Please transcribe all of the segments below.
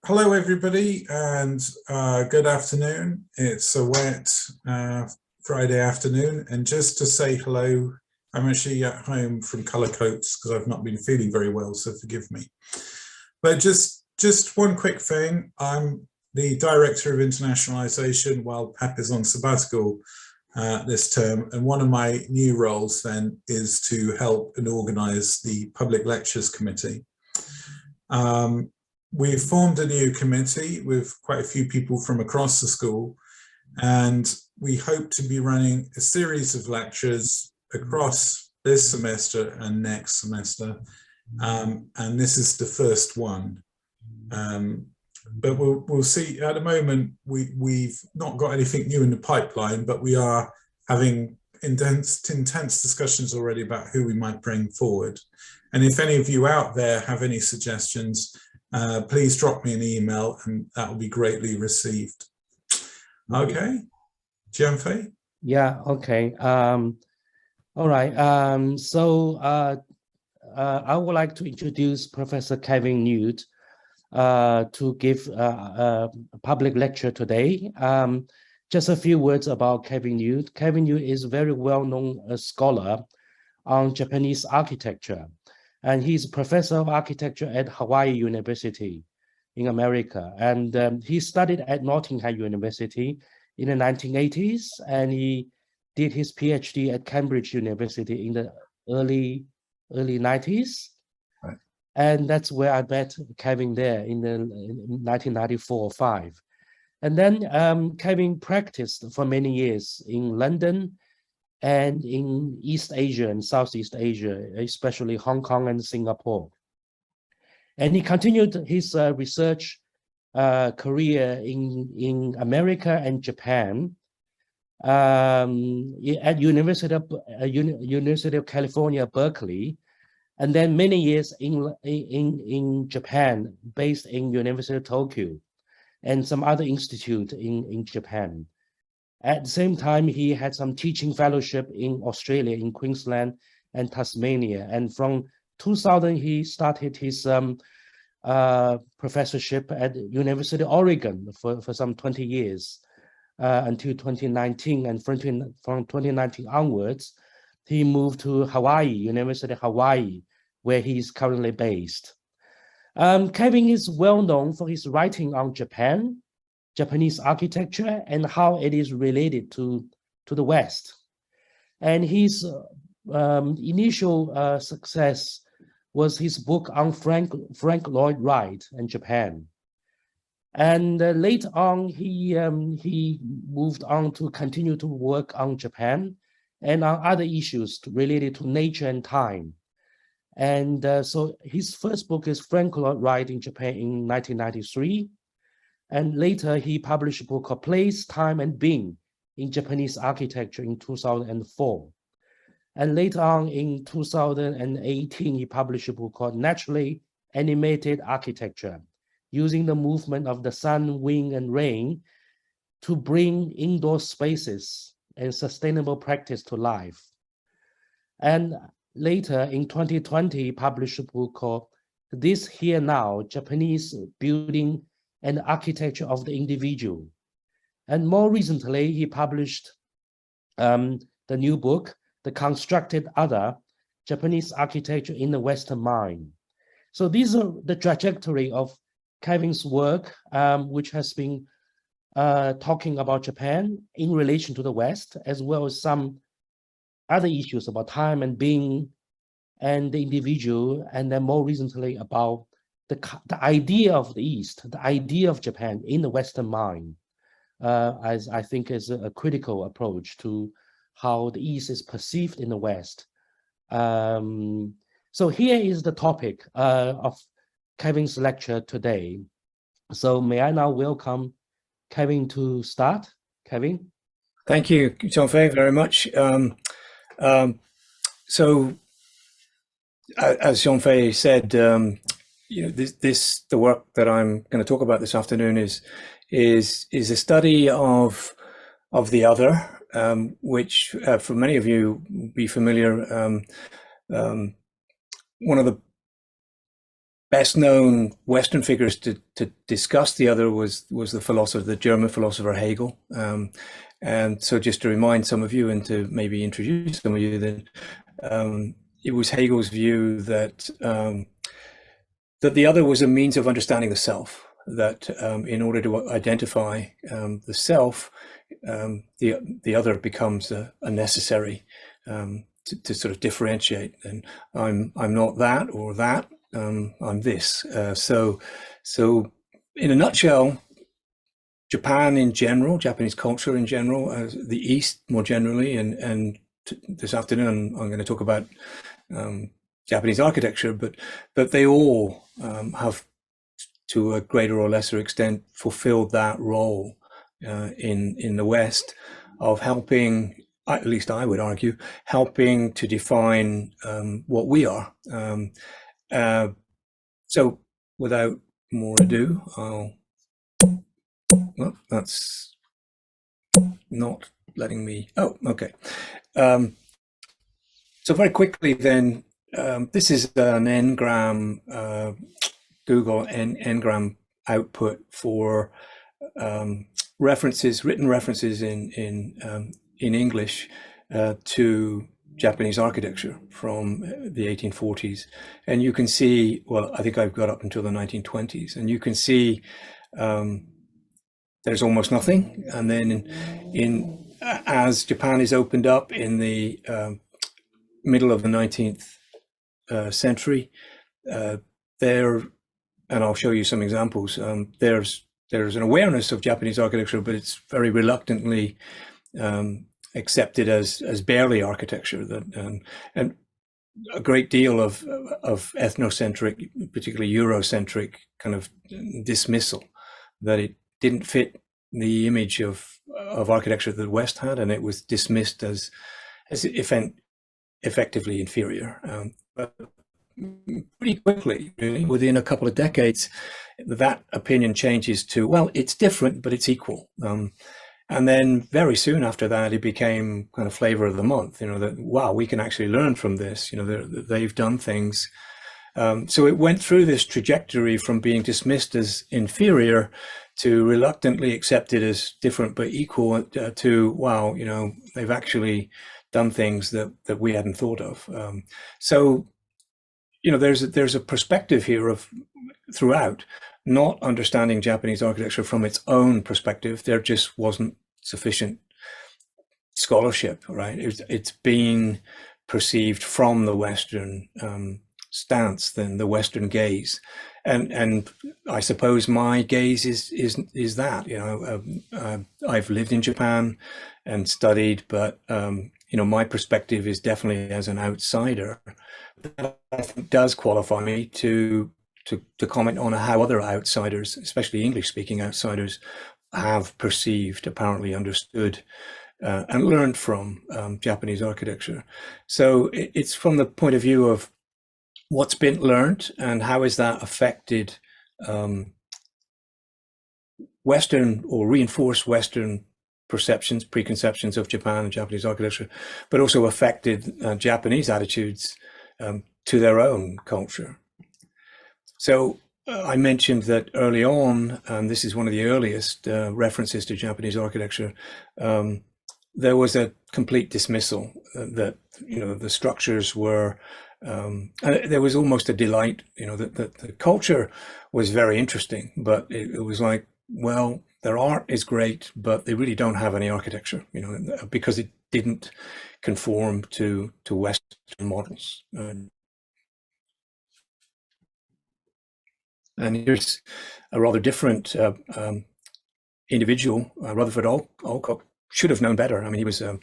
Hello, everybody, and good afternoon. It's a wet Friday afternoon, and just to say hello, I'm actually at home from colour coats because I've not been feeling very well, so forgive me. But just one quick thing. I'm the Director of Internationalisation while Pep is on sabbatical this term, and one of my new roles then is to help and organise the Public Lectures Committee. We've formed a new committee with quite a few people from across the school, and we hope to be running a series of lectures across this semester and next semester, and this is the first one. But we'll see. At the moment, we've not got anything new in the pipeline, but we are having intense discussions already about who we might bring forward. And if any of you out there have any suggestions, please drop me an email and that will be greatly received. Okay, Jianfei? Yeah, okay. All right. So I would like to introduce Professor Kevin Newt to give a public lecture today. Just a few words about Kevin Newt. Kevin Newt is a very well-known scholar on Japanese architecture. And he's a professor of architecture at Hawaii University in America. And he studied at Nottingham University in the 1980s, and he did his PhD at Cambridge University in the early 90s. Right. And that's where I met Kevin there in 1994-5. And then Kevin practiced for many years in London and in East Asia and Southeast Asia, especially Hong Kong and Singapore. And he continued his research career in America and Japan at University of California, Berkeley, and then many years in Japan, based in University of Tokyo, and some other institute in Japan. At the same time, he had some teaching fellowship in Australia, in Queensland and Tasmania. And from 2000, he started his professorship at University of Oregon for some 20 years until 2019. And from 2019 onwards, he moved to Hawaii, University of Hawaii, where he is currently based. Kevin is well known for his writing on Japanese architecture and how it is related to the West. And his initial success was his book on Frank Lloyd Wright and Japan. And later on, he moved on to continue to work on Japan and on other issues related to nature and time. And so his first book is Frank Lloyd Wright in Japan in 1993. And later, he published a book called Place, Time, and Being in Japanese Architecture in 2004. And later on in 2018, he published a book called Naturally Animated Architecture, using the movement of the sun, wind, and rain to bring indoor spaces and sustainable practice to life. And later in 2020, he published a book called This Here Now, Japanese Building and Architecture of the Individual. And more recently, he published the new book, The Constructed Other, Japanese Architecture in the Western Mind. So these are the trajectory of Kevin's work, which has been talking about Japan in relation to the West, as well as some other issues about time and being and the individual, and then more recently about the idea of the East, the idea of Japan in the Western mind, as I think is a critical approach to how the East is perceived in the West. So here is the topic of Kevin's lecture today. So may I now welcome Kevin to start? Kevin? Thank you, Jianfei, very much. So as Jianfei said, the work that I'm going to talk about this afternoon is a study of the other, which for many of you will be familiar. One of the best known Western figures to discuss the other was the philosopher, the German philosopher Hegel. And so just to remind some of you and to maybe introduce some of you, then it was Hegel's view that that the other was a means of understanding the self, that in order to identify the self, the other becomes a necessary to sort of differentiate. And I'm not that or that, I'm this. So in a nutshell, Japan in general, Japanese culture in general, the East more generally, and this afternoon I'm going to talk about Japanese architecture, but they all have, to a greater or lesser extent, fulfilled that role in the West of helping, at least I would argue, helping to define what we are. So without more ado, well, that's not letting me, oh, okay. So very quickly then, this is an n-gram, Google n-gram output for references, written references in English to Japanese architecture from the 1840s. And you can see, well, I think I've got up until the 1920s, and you can see there's almost nothing. And then as Japan is opened up in the middle of the 19th century, there, and I'll show you some examples, there's an awareness of Japanese architecture, but it's very reluctantly accepted as barely architecture. That and a great deal of ethnocentric, particularly Eurocentric, kind of dismissal, that it didn't fit the image of architecture that the West had, and it was dismissed as effectively inferior. But pretty quickly, really, within a couple of decades, that opinion changes to, well, it's different, but it's equal. And then very soon after that, it became kind of flavor of the month, you know, that, wow, we can actually learn from this, you know, they've done things. So it went through this trajectory from being dismissed as inferior to reluctantly accepted as different but equal, to, wow, you know, they've actually done things that we hadn't thought of. So, you know, there's a perspective here of throughout not understanding Japanese architecture from its own perspective. There just wasn't sufficient scholarship, right? It's been perceived from the Western stance, then the Western gaze, and I suppose my gaze is that, you know, I've lived in Japan and studied, but you know, my perspective is definitely as an outsider. That I think does qualify me to comment on how other outsiders, especially English-speaking outsiders, have perceived, apparently understood, and learned from Japanese architecture. So it's from the point of view of what's been learned and how has that affected Western or reinforced Western perceptions, preconceptions of Japan and Japanese architecture, but also affected Japanese attitudes to their own culture. So I mentioned that early on, this is one of the earliest references to Japanese architecture, there was a complete dismissal that, you know, the structures were, there was almost a delight, you know, that the culture was very interesting, but it was like, well, their art is great, but they really don't have any architecture, you know, because it didn't conform to Western models. And here's a rather different individual. Rutherford Alcock should have known better. I mean, he was a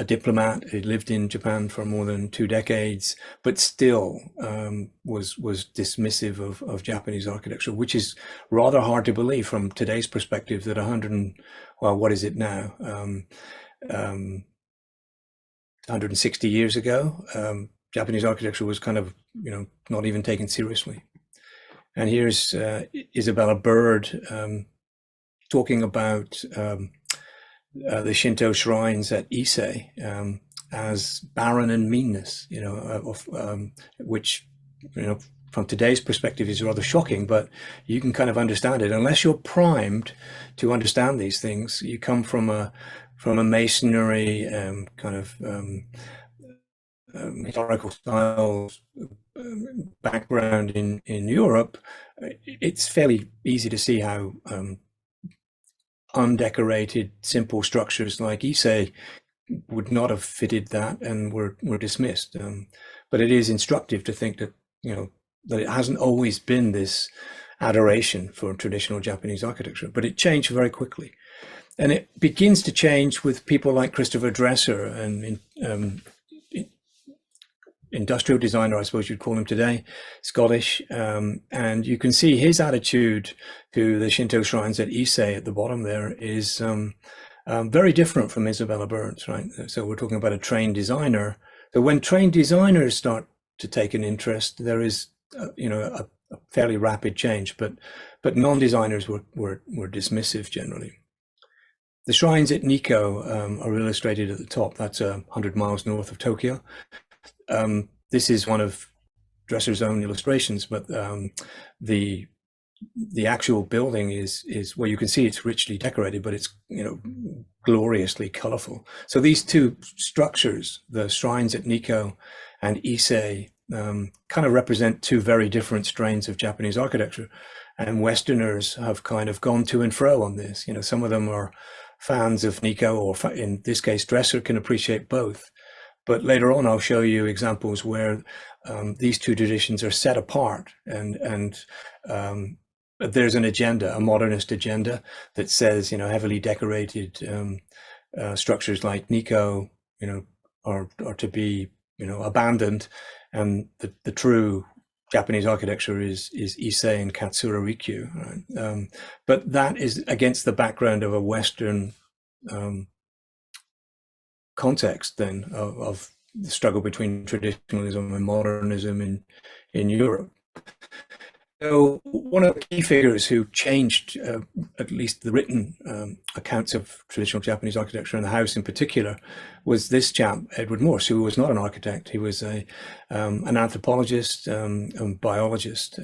diplomat. He lived in Japan for more than 2 decades, but still was dismissive of Japanese architecture, which is rather hard to believe from today's perspective. That 100, well, what is it now? 160 years ago, Japanese architecture was kind of, you know, not even taken seriously. And here's Isabella Bird talking about the Shinto shrines at Ise as barren and meanness, you know, which, you know, from today's perspective is rather shocking, but you can kind of understand it. Unless you're primed to understand these things, you come from a masonry kind of historical style background in Europe, it's fairly easy to see how undecorated, simple structures like Issei would not have fitted that and were dismissed. But it is instructive to think that, you know, that it hasn't always been this adoration for traditional Japanese architecture, but it changed very quickly. And it begins to change with people like Christopher Dresser, and industrial designer, I suppose you'd call him today, Scottish. And you can see his attitude to the Shinto shrines at Issei at the bottom there is very different from Isabella Burns, right? So we're talking about a trained designer. So when trained designers start to take an interest, there is, you know, a fairly rapid change, but non-designers were dismissive generally. The shrines at Nikko are illustrated at the top. That's 100 miles north of Tokyo. This is one of Dresser's own illustrations, but the actual building is well, you can see it's richly decorated, but it's, you know, gloriously colorful. So these two structures, the shrines at Nikko and Issei, kind of represent two very different strains of Japanese architecture, and Westerners have kind of gone to and fro on this. You know, some of them are fans of Nikko, or in this case, Dresser can appreciate both. But later on, I'll show you examples where these two traditions are set apart, and there's an agenda, a modernist agenda that says, you know, heavily decorated structures like Nikko, you know, are to be, you know, abandoned, and the true Japanese architecture is Issei and Katsura Rikyu, right? But that is against the background of a Western context then of the struggle between traditionalism and modernism in Europe. So one of the key figures who changed at least the written accounts of traditional Japanese architecture, and the house in particular, was this chap, Edward Morse, who was not an architect. He was an anthropologist and biologist.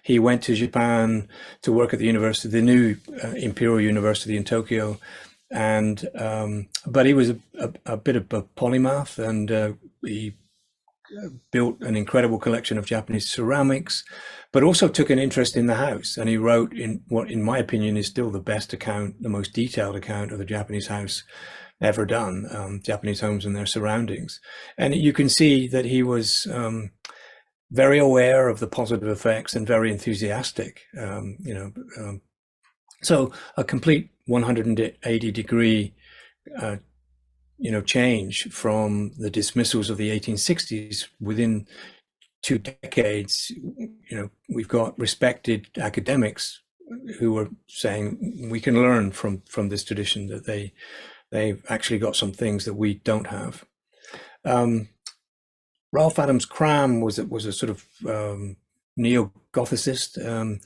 He went to Japan to work at the university, the new Imperial University in Tokyo, and but he was a bit of a polymath, and he built an incredible collection of Japanese ceramics, but also took an interest in the house. And he wrote in what, in my opinion, is still the best account, the most detailed account of the Japanese house ever done, Japanese homes and their surroundings. And you can see that he was very aware of the positive effects and very enthusiastic, so a complete 180-degree change from the dismissals of the 1860s. Within 2 decades, we've got respected academics who are saying we can learn from this tradition, that they've actually got some things that we don't have. Ralph Adams Cram was a sort of neo-Gothicist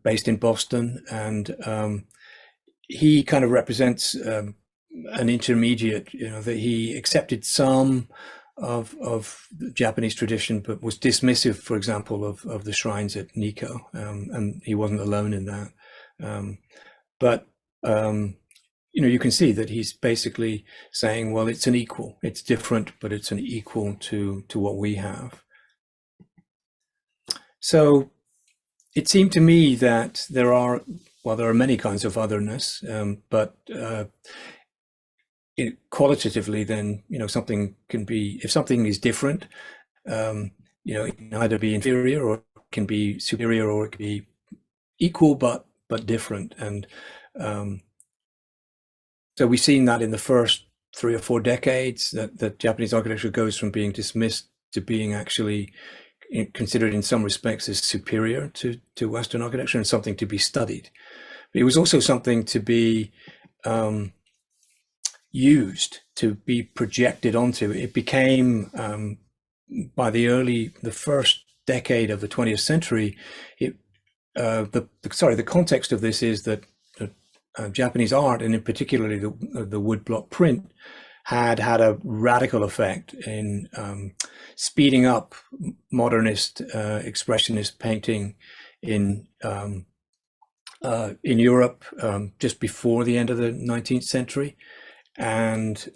based in Boston, and he kind of represents an intermediate, that he accepted some of the Japanese tradition, but was dismissive, for example, of the shrines at Nikko, and he wasn't alone in that. But you can see that he's basically saying, well, it's an equal, it's different, but it's an equal to what we have. So it seemed to me that there are many kinds of otherness, but qualitatively, then something can be, if something is different, it can either be inferior, or it can be superior, or it can be equal but different. And so we've seen that in the first 3 or 4 decades, that Japanese architecture goes from being dismissed to being actually considered in some respects as superior to Western architecture, and something to be studied. But it was also something to be used, to be projected onto. It became, by the first decade of the 20th century, the context of this is that Japanese art, and in particularly the woodblock print, had a radical effect in speeding up modernist expressionist painting in Europe just before the end of the 19th century. And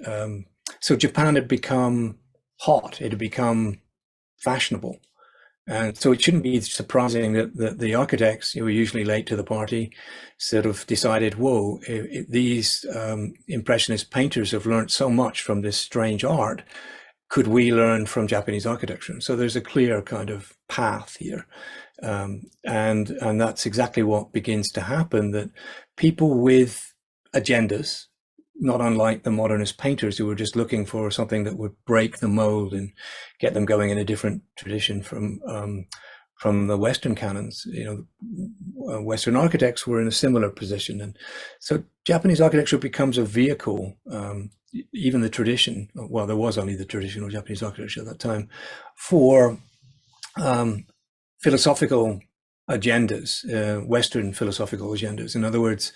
so Japan had become hot, it had become fashionable. And so it shouldn't be surprising that the architects, who were usually late to the party, sort of decided, whoa, these impressionist painters have learned so much from this strange art. Could we learn from Japanese architecture? So there's a clear kind of path here. And that's exactly what begins to happen, that people with agendas, not unlike the modernist painters who were just looking for something that would break the mold and get them going in a different tradition from the Western canons. Western architects were in a similar position. And so Japanese architecture becomes a vehicle, even the tradition, well, there was only the traditional Japanese architecture at that time, for philosophical agendas, Western philosophical agendas. In other words,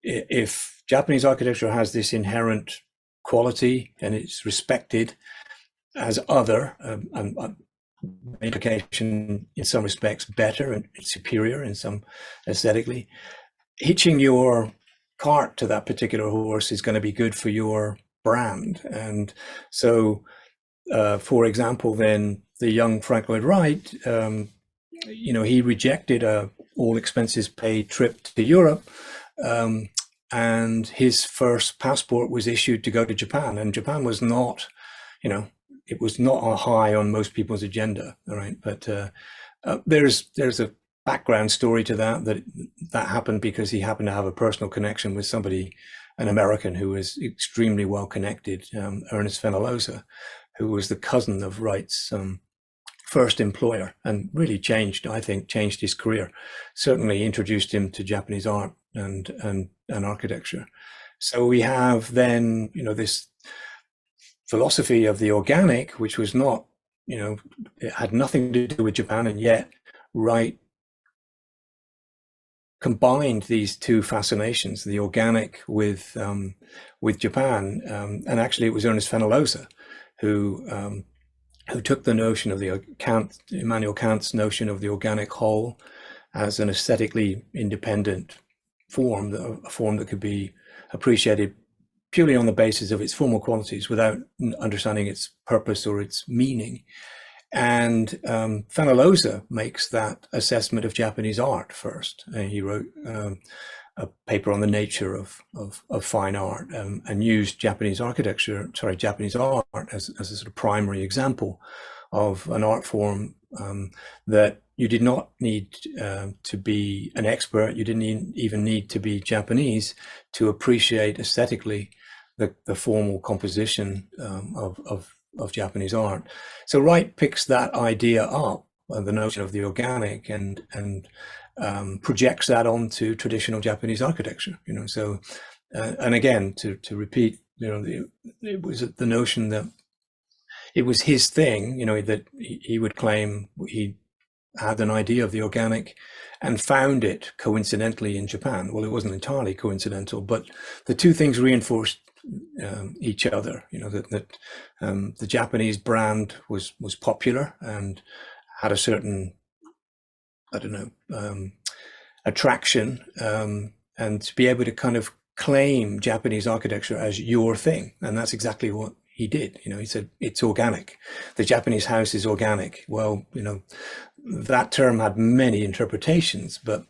if Japanese architecture has this inherent quality and it's respected as other, implication in some respects better and superior in some aesthetically, hitching your cart to that particular horse is going to be good for your brand. And so, for example, then the young Frank Lloyd Wright, he rejected a all expenses paid trip to Europe. And his first passport was issued to go to Japan, and Japan was not, it was not a high on most people's agenda, all right? But there's a background story to that happened because he happened to have a personal connection with somebody, an American who was extremely well connected, Ernest Fenollosa, who was the cousin of Wright's first employer, and really changed his career. Certainly introduced him to Japanese art and architecture. So we have then, this philosophy of the organic, which was not, it had nothing to do with Japan, and yet Wright combined these two fascinations, the organic with Japan, and actually it was Ernest Fenollosa who took the notion of Immanuel Kant's notion of the organic whole as an aesthetically independent form, a form that could be appreciated purely on the basis of its formal qualities without understanding its purpose or its meaning. And Fenollosa makes that assessment of Japanese art first. He wrote a paper on the nature of fine art, and used Japanese art as a sort of primary example of an art form that you did not need to be an expert. You didn't even need to be Japanese to appreciate aesthetically the formal composition of Japanese art. So Wright picks that idea up, the notion of the organic, and projects that onto traditional Japanese architecture. So and again, to repeat, it was the notion that it was his thing, that he would claim he had an idea of the organic and found it coincidentally in Japan. Well, it wasn't entirely coincidental, but the two things reinforced each other. That the Japanese brand was popular and had a certain, attraction, and to be able to kind of claim Japanese architecture as your thing. And that's exactly what he did. He said, it's organic. The Japanese house is organic. Well, that term had many interpretations, but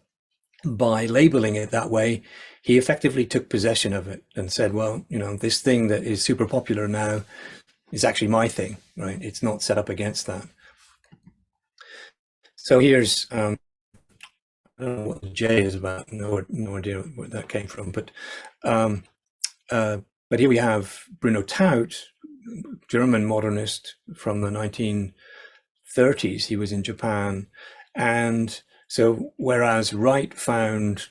by labeling it that way, he effectively took possession of it and said, well, this thing that is super popular now is actually my thing, right? It's not set up against that. So here's, I don't know what the J is about, no idea where that came from, but here we have Bruno Taut, German modernist from the 1930s. He was in Japan, and so whereas Wright found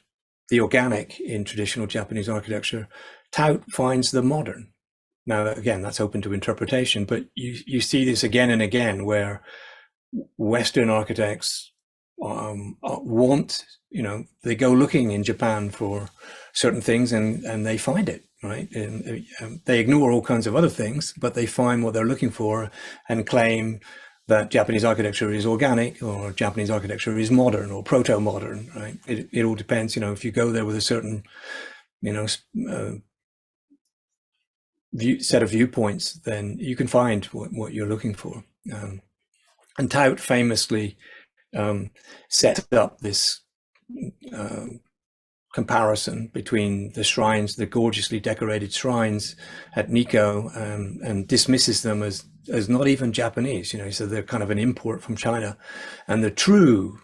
the organic in traditional Japanese architecture, Taut finds the modern. Now, again, that's open to interpretation, but you see this again and again where Western architects want, they go looking in Japan for certain things and they find it, right? And they ignore all kinds of other things, but they find what they're looking for and claim that Japanese architecture is organic, or Japanese architecture is modern or proto-modern, right? It all depends, if you go there with a certain, set of viewpoints, then you can find what you're looking for. And Taut famously set up this comparison between the shrines, the gorgeously decorated shrines at Nikko, and dismisses them as not even Japanese, so they're kind of an import from China. And the true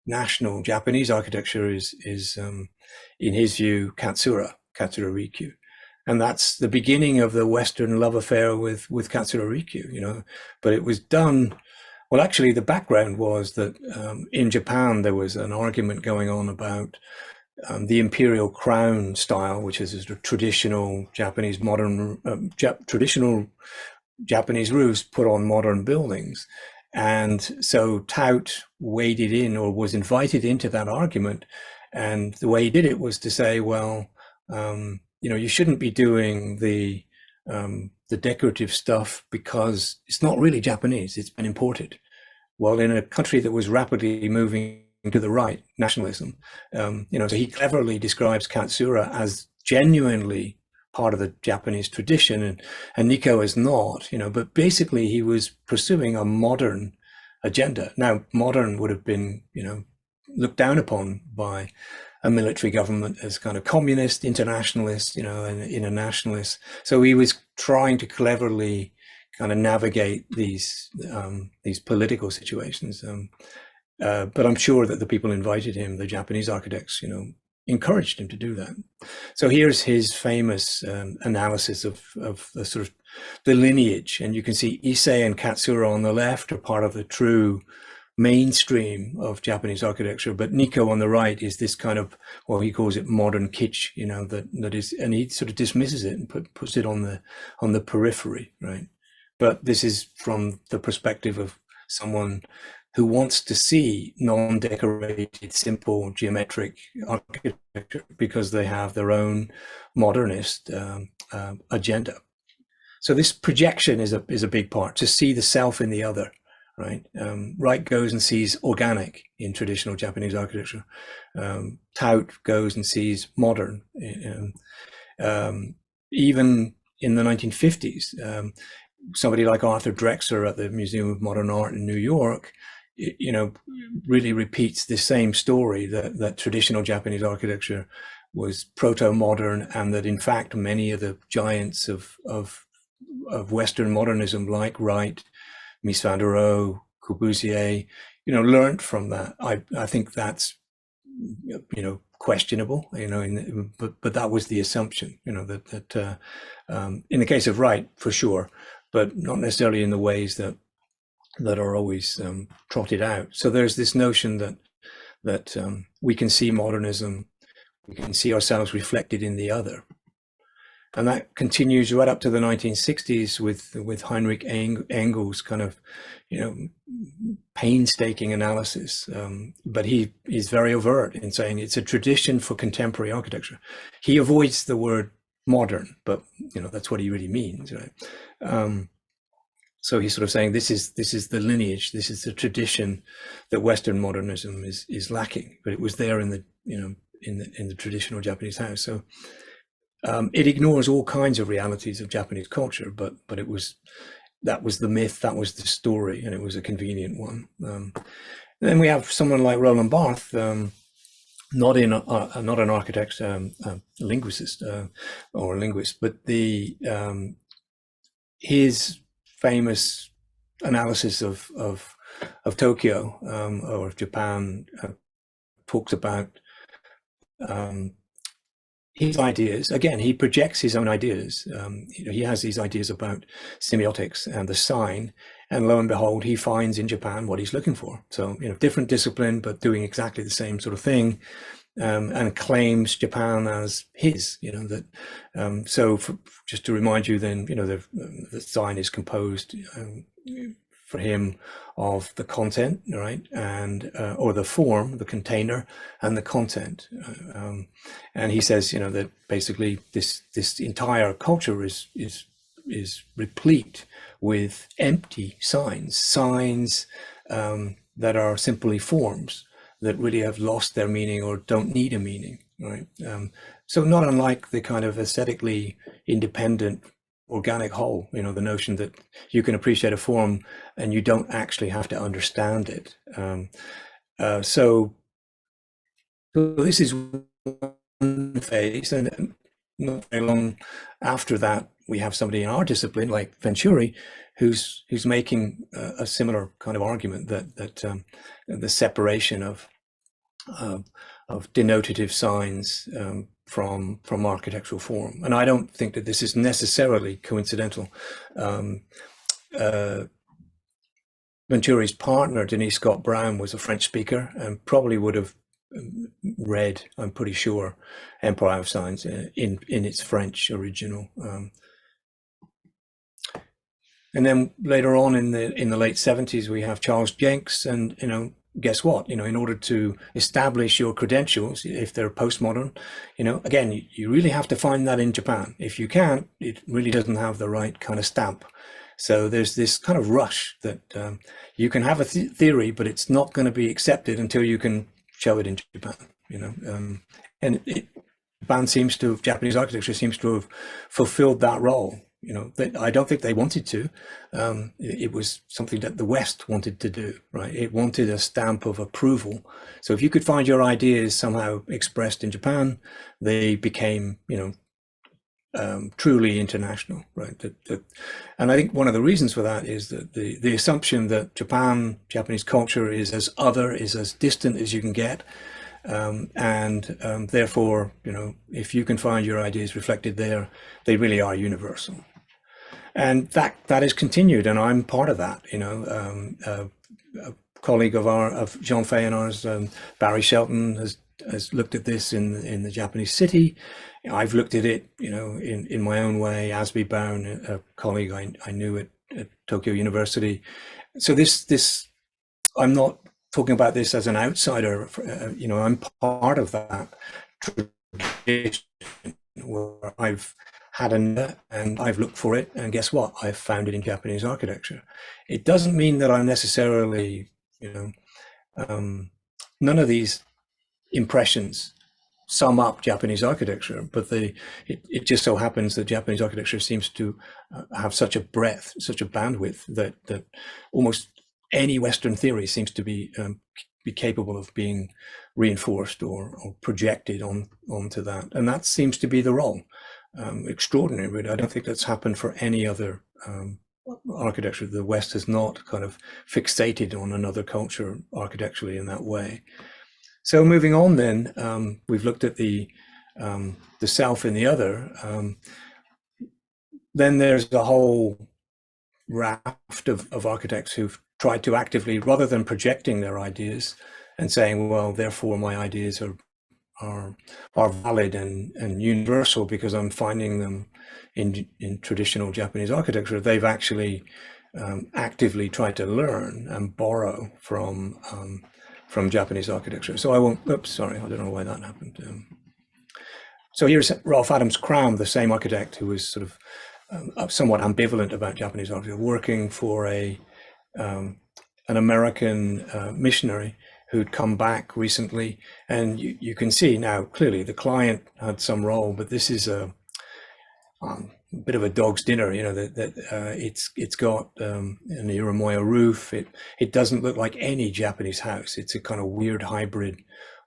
national Japanese architecture is in his view, Katsura Rikyu. And that's the beginning of the Western love affair with Katsura Rikyu, but it was done. Well, actually, the background was that in Japan, there was an argument going on about the imperial crown style, which is a traditional Japanese traditional Japanese roofs put on modern buildings. And so Taut waded in, or was invited into that argument. And the way he did it was to say, well, you shouldn't be doing the decorative stuff because it's not really Japanese, it's been imported. Well, in a country that was rapidly moving to the right, nationalism, so he cleverly describes Katsura as genuinely part of the Japanese tradition, and Nikko is not, but basically he was pursuing a modern agenda. Now, modern would have been, looked down upon by a military government as kind of communist, internationalist, and internationalist. So he was trying to cleverly kind of navigate these political situations. But I'm sure that the people invited him, the Japanese architects, encouraged him to do that. So here's his famous analysis of the sort of the lineage, and you can see Issei and Katsura on the left are part of the true mainstream of Japanese architecture, but Nikko on the right is this kind of, well, he calls it modern kitsch, that is, and he sort of dismisses it and puts it on the periphery, right? But this is from the perspective of someone who wants to see non-decorated, simple, geometric architecture because they have their own modernist agenda. So this projection is a big part, to see the self in the other, right? Wright goes and sees organic in traditional Japanese architecture. Taut goes and sees modern. Even in the 1950s, somebody like Arthur Drexler at the Museum of Modern Art in New York, really repeats the same story, that traditional Japanese architecture was proto-modern, and that in fact many of the giants of Western modernism, like Wright, Mies van der Rohe, Corbusier, learned from that. I think that's questionable, but that was the assumption, that in the case of Wright, for sure, but not necessarily in the ways that are always trotted out. So there's this notion that we can see modernism, we can see ourselves reflected in the other. And that continues right up to the 1960s with Heinrich Engel's kind of, painstaking analysis. But he is very overt in saying it's a tradition for contemporary architecture. He avoids the word modern, but that's what he really means, right? So he's sort of saying this is the lineage, this is the tradition that Western modernism is lacking, but it was there in the in the traditional Japanese house. So it ignores all kinds of realities of Japanese culture, but that was the myth, that was the story, and it was a convenient one. Then we have someone like Roland Barthes, not an architect, linguist or a linguist, but his famous analysis of Tokyo or of Japan talks about his ideas. Again, he projects his own ideas. He has these ideas about semiotics and the sign, and lo and behold, he finds in Japan what he's looking for. So, different discipline, but doing exactly the same sort of thing, and claims Japan as his. So, just to remind you, then, the sign is composed for him of the content, right, and or the form, the container, and the content. And he says, you know, that basically this entire culture is replete with empty signs that are simply forms that really have lost their meaning or don't need a meaning, right? So not unlike the kind of aesthetically independent organic whole, you know, the notion that you can appreciate a form and you don't actually have to understand it. So this is one phase, and not very long after that, we have somebody in our discipline like Venturi, who's making a similar kind of argument that the separation of denotative signs from architectural form. And I don't think that this is necessarily coincidental. Venturi's partner, Denise Scott Brown, was a French speaker and probably would have read, I'm pretty sure, Empire of Signs in its French original. And then later on in the late 70s, we have Charles Jenks, and, you know, guess what? You know, in order to establish your credentials, if they're postmodern, you know, again, you really have to find that in Japan. If you can't, it really doesn't have the right kind of stamp. So there's this kind of rush that you can have a theory, but it's not going to be accepted until you can show it in Japan, you know. And Japanese architecture seems to have fulfilled that role. You know, I don't think they wanted to. It was something that the West wanted to do, right? It wanted a stamp of approval. So if you could find your ideas somehow expressed in Japan, they became, you know, truly international, right? And I think one of the reasons for that is that the assumption that Japanese culture is as other, is as distant as you can get. Therefore, you know, if you can find your ideas reflected there, they really are universal. And that is continued, and I'm part of that. You know, a colleague of Jean Fay and ours, Barry Shelton, has looked at this in the Japanese city. I've looked at it, you know, in my own way. Asby Brown, a colleague I knew at Tokyo University. So this I'm not talking about this as an outsider. You know, I'm part of that tradition where I've had and I've looked for it, and guess what? I've found it in Japanese architecture. It doesn't mean that I'm necessarily, you know, none of these impressions sum up Japanese architecture, but it just so happens that Japanese architecture seems to have such a breadth, such a bandwidth that almost any Western theory seems to be capable of being reinforced or projected onto that, and that seems to be the role. Extraordinary, but I don't think that's happened for any other architecture. The West has not kind of fixated on another culture architecturally in that way. So moving on, then we've looked at the self in the other. Then there's a whole raft of architects who've tried to actively, rather than projecting their ideas and saying, well, therefore my ideas are valid and universal because I'm finding them in traditional Japanese architecture, they've actually actively tried to learn and borrow from Japanese architecture. So I won't, oops, sorry, I don't know why that happened. So here's Ralph Adams Cram, the same architect who was sort of somewhat ambivalent about Japanese architecture, working for an American missionary who'd come back recently. And you can see now, clearly the client had some role, but this is a bit of a dog's dinner, you know, that it's got an Iramoya roof. It doesn't look like any Japanese house. It's a kind of weird hybrid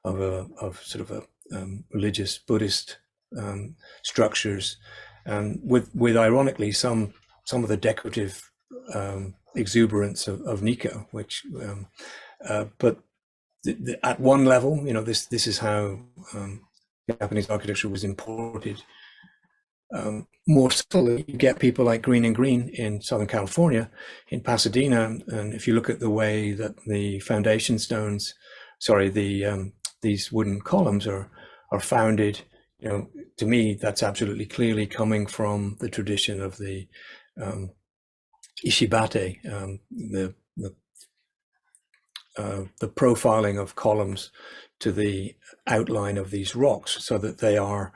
of sort of a religious Buddhist structures, with ironically some of the decorative exuberance of Nikko, which but at one level, you know, this is how Japanese architecture was imported. More subtly, you get people like Green and Green in Southern California, in Pasadena, and if you look at the way that the foundation stones, these wooden columns are founded, you know, to me, that's absolutely clearly coming from the tradition of the ishibate, the profiling of columns to the outline of these rocks so that they are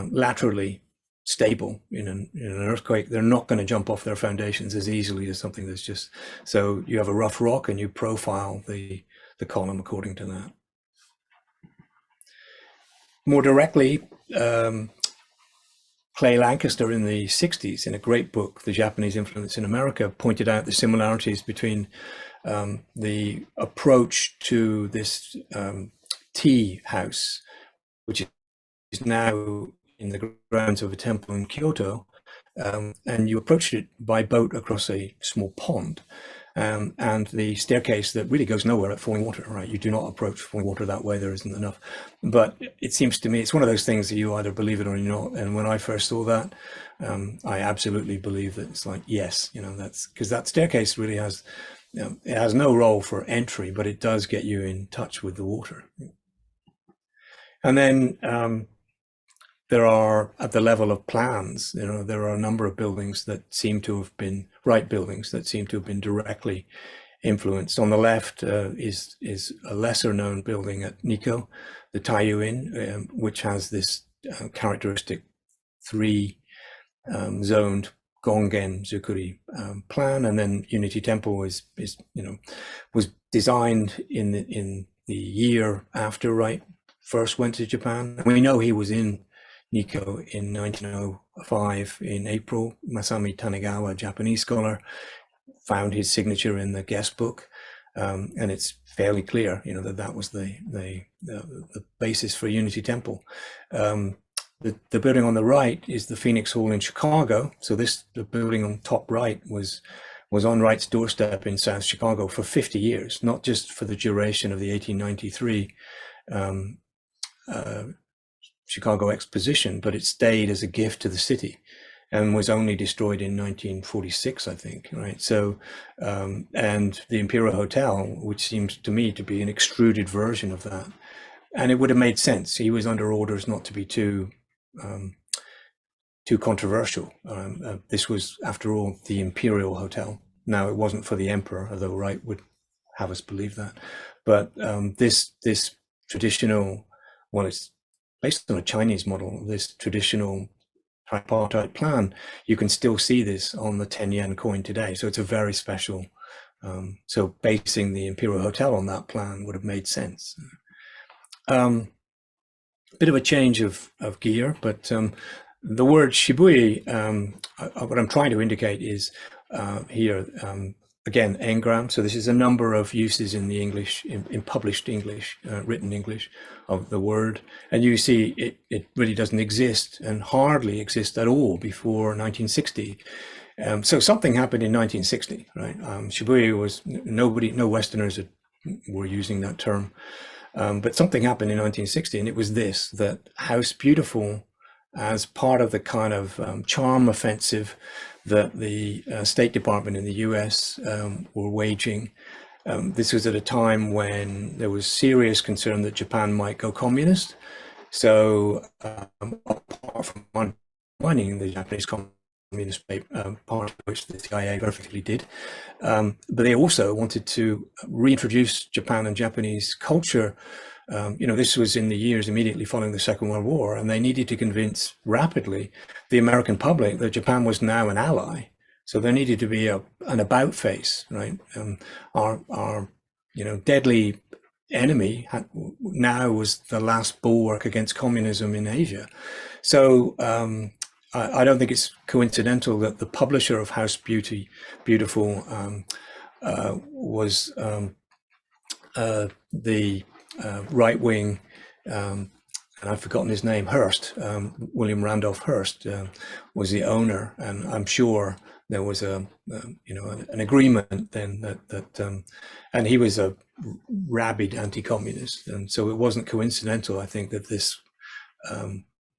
laterally stable in an earthquake. They're not going to jump off their foundations as easily as something that's just, so you have a rough rock and you profile the column according to that. More directly, Clay Lancaster in the 60s, in a great book, The Japanese Influence in America, pointed out the similarities between the approach to this tea house, which is now in the grounds of a temple in Kyoto, and you approached it by boat across a small pond, and the staircase that really goes nowhere at falling water, right? You do not approach falling water that way, there isn't enough. But it seems to me, it's one of those things that you either believe it or you're not. And when I first saw that, I absolutely believe that it's like, yes, you know, that's because that staircase really has, it has no role for entry, but it does get you in touch with the water. And then there are, at the level of plans, you know, there are a number of buildings that seem to have been buildings that seem to have been directly influenced. On the left is a lesser known building at Nikko, the Taiyu Inn, which has this characteristic three zoned Gongen Zukuri plan, and then Unity Temple was designed in the year after Wright first went to Japan. We know he was in Nikko in 1905 in April. Masami Tanegawa, a Japanese scholar, found his signature in the guest book, and it's fairly clear, you know, that was the basis for Unity Temple. The building on the right is the Phoenix Hall in Chicago. So the building on top right was on Wright's doorstep in South Chicago for 50 years, not just for the duration of the 1893 Chicago Exposition, but it stayed as a gift to the city and was only destroyed in 1946, I think, right? So, and the Imperial Hotel, which seems to me to be an extruded version of that. And it would have made sense. He was under orders not to be too controversial. This was, after all, the Imperial Hotel. Now, it wasn't for the emperor, although Wright would have us believe that. But this traditional, well, it's based on a Chinese model, this traditional tripartite plan, you can still see this on the 10 yen coin today. So it's a very special, so basing the Imperial Hotel on that plan would have made sense. Bit of a change of gear, but the word Shibui, what I'm trying to indicate is here, again, engram. So this is a number of uses in the English, in published English, written English of the word. And you see it really doesn't exist and hardly exist at all before 1960. So something happened in 1960, right? Shibui was, no Westerners were using that term. But something happened in 1960, and it was this, that House Beautiful, as part of the kind of charm offensive that the State Department in the US were waging. This was at a time when there was serious concern that Japan might go communist. So apart from undermining the Japanese Communist Party, which the CIA perfectly did, but they also wanted to reintroduce Japan and Japanese culture. You know, this was in the years immediately following the Second World War, and they needed to convince rapidly the American public that Japan was now an ally. So there needed to be an about face, right? Our deadly enemy now was the last bulwark against communism in Asia. So I don't think it's coincidental that the publisher of House Beautiful was the right-wing, and I've forgotten his name, Hearst, William Randolph Hearst was the owner, and I'm sure there was an agreement then that and he was a rabid anti-communist, and so it wasn't coincidental, I think, that this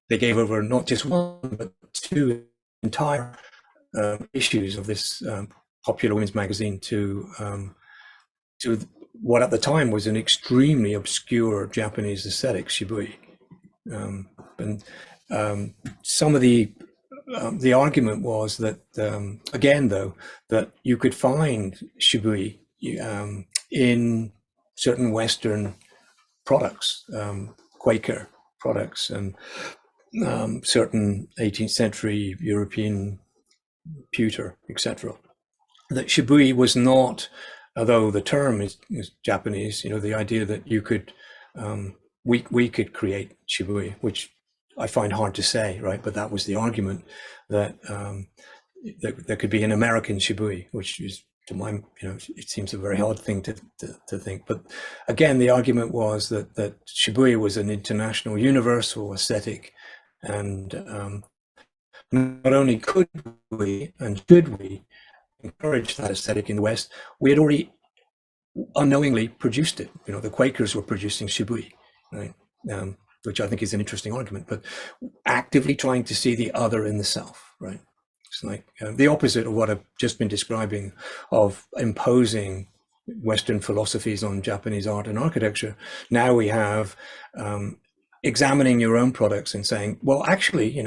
they gave over not just one but two entire issues of this popular women's magazine to what at the time was an extremely obscure Japanese aesthetic, Shibui. And some of the the argument was that, again, though, that you could find shibui in certain Western products, Quaker products, and certain 18th century European pewter, etc. That shibui was not, although the term is Japanese, the idea that you could, we could create shibui, which I find hard to say, right? But that was the argument, that there could be an American shibui, which is, to my, it seems a very odd thing to think. But again, the argument was that shibui was an international, universal aesthetic, and not only could we and should we encourage that aesthetic in the West, we had already unknowingly produced it. The Quakers were producing shibui, right? Which I think is an interesting argument, but actively trying to see the other in the self, right? It's like the opposite of what I've just been describing, of imposing Western philosophies on Japanese art and architecture. Now we have examining your own products and saying, well, actually,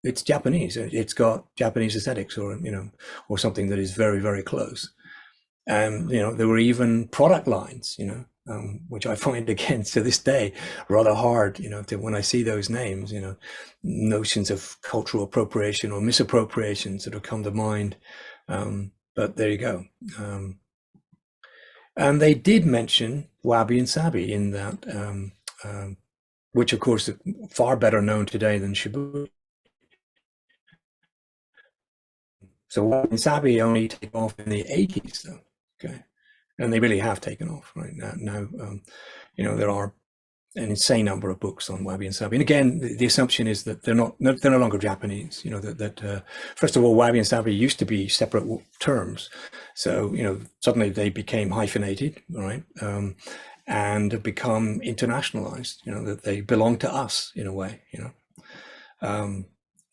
it's Japanese. It's got Japanese aesthetics, or or something that is very, very close. And there were even product lines, which I find, again, to this day, rather hard, when I see those names, notions of cultural appropriation or misappropriation sort of come to mind. But there you go. And they did mention wabi and sabi in that, which of course are far better known today than shibui. So wabi and sabi only take off in the 80s, though. Okay, and they really have taken off right now. There are an insane number of books on wabi and sabi, and again, the assumption is that they're no longer Japanese. First of all, wabi and sabi used to be separate terms, so suddenly they became hyphenated, right, and have become internationalized. That they belong to us in a way.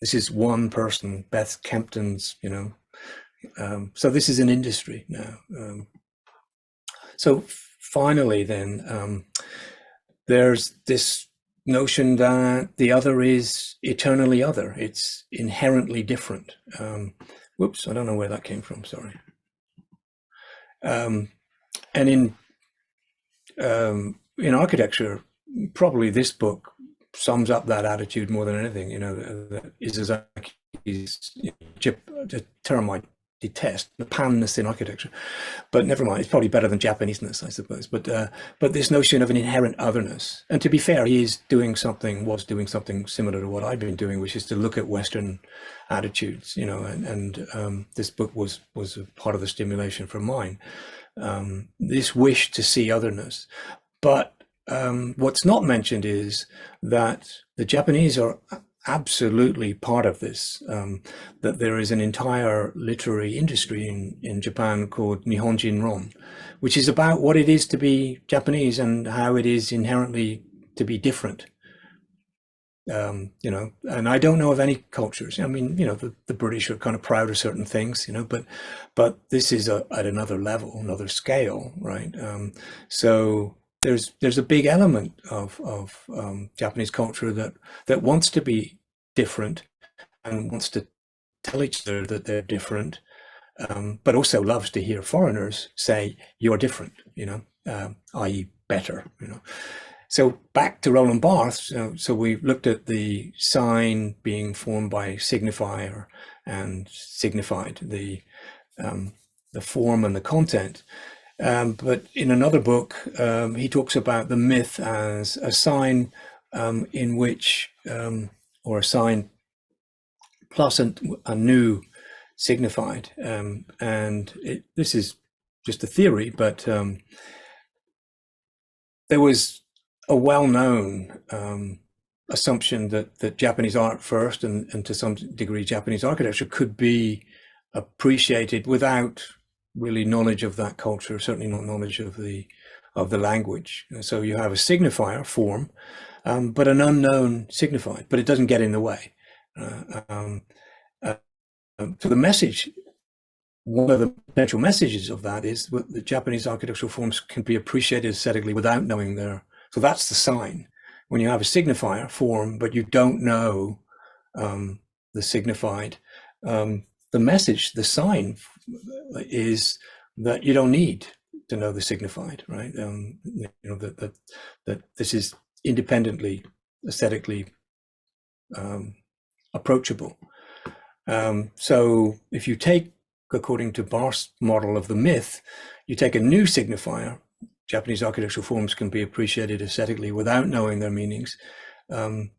This is one person, Beth Kempton's. So this is an industry now. So finally, then, there's this notion that the other is eternally other. It's inherently different. Whoops, I don't know where that came from. Sorry. And in architecture, probably this book sums up that attitude more than anything. Isazaki's the term I detest, the panness in architecture, but never mind, it's probably better than Japaneseness, I suppose. But this notion of an inherent otherness, and to be fair, was doing something similar to what I've been doing, which is to look at Western attitudes, and this book was a part of the stimulation for mine, this wish to see otherness. But what's not mentioned is that the Japanese are absolutely part of this, that there is an entire literary industry in Japan called Nihonjin Ron, which is about what it is to be Japanese and how it is inherently to be different. And I don't know of any cultures. I mean, the British are kind of proud of certain things, but this is at another level, another scale, right? So there's a big element of Japanese culture that wants to be different and wants to tell each other that they're different, but also loves to hear foreigners say you're different, i.e. better, So back to Roland Barthes. So we looked at the sign being formed by signifier and signified, the form and the content. But in another book, he talks about the myth as a sign in which, or a sign plus a new signified. This is just a theory, but there was a well-known assumption that Japanese art first, and to some degree Japanese architecture, could be appreciated without really knowledge of that culture, certainly not knowledge of the language. So you have a signifier form, but an unknown signified, but it doesn't get in the way. So the message, one of the potential messages of that is that the Japanese architectural forms can be appreciated aesthetically without knowing so that's the sign. When you have a signifier form, but you don't know the signified, the message, the sign is that you don't need to know the signified, right? You know, that this is independently, aesthetically approachable. So if you take, according to Barth's model of the myth, you take a new signifier. Japanese architectural forms can be appreciated aesthetically without knowing their meanings. Then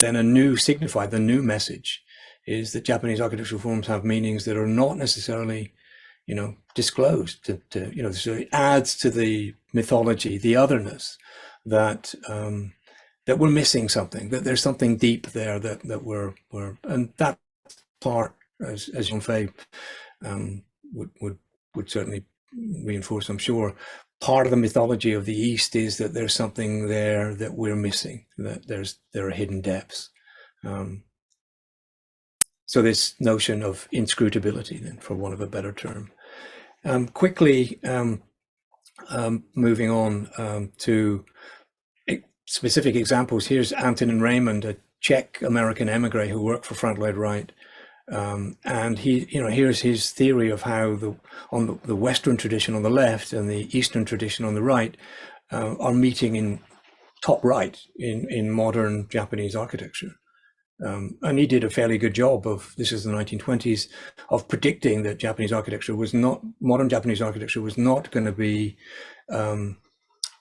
a new signifier, the new message, is that Japanese architectural forms have meanings that are not necessarily, you know, disclosed. You know, so it adds to the mythology, the otherness, that that we're missing something, that there's something deep there that we're and that part, as Yongfei would certainly reinforce, I'm sure, part of the mythology of the East is that there's something there that we're missing, that there are hidden depths. So this notion of inscrutability, then, for want of a better term. Quickly moving on to specific examples. Here's Antonin Raymond, a Czech-American emigre who worked for Frank Lloyd Wright. And he, you know, here's his theory of how the Western tradition on the left and the Eastern tradition on the right are meeting in top right in modern Japanese architecture. And he did a fairly good job of, this is the 1920s, of predicting that Japanese architecture was not, modern Japanese architecture was not going to be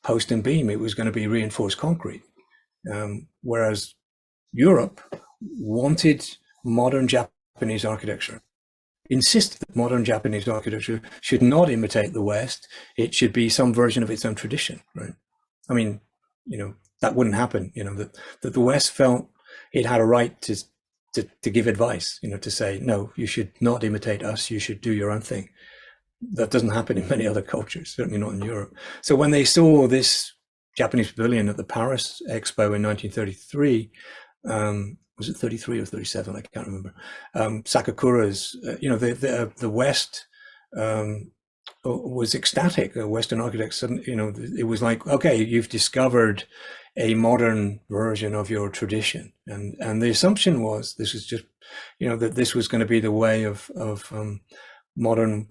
post and beam, it was going to be reinforced concrete. Whereas Europe wanted modern Japanese architecture, insisted that modern Japanese architecture should not imitate the West, it should be some version of its own tradition, right? I mean, you know, that wouldn't happen, you know, that the West felt it had a right to give advice, you know, to say, no, you should not imitate us, you should do your own thing. That doesn't happen in many other cultures, certainly not in Europe. So when they saw this Japanese pavilion at the Paris Expo in 1933, was it 33 or 37? I can't remember. Sakakura's, you know, the West was ecstatic. The Western architects, you know, it was like, okay, you've discovered a modern version of your tradition, and the assumption was this was just, you know, that this was going to be the way of modern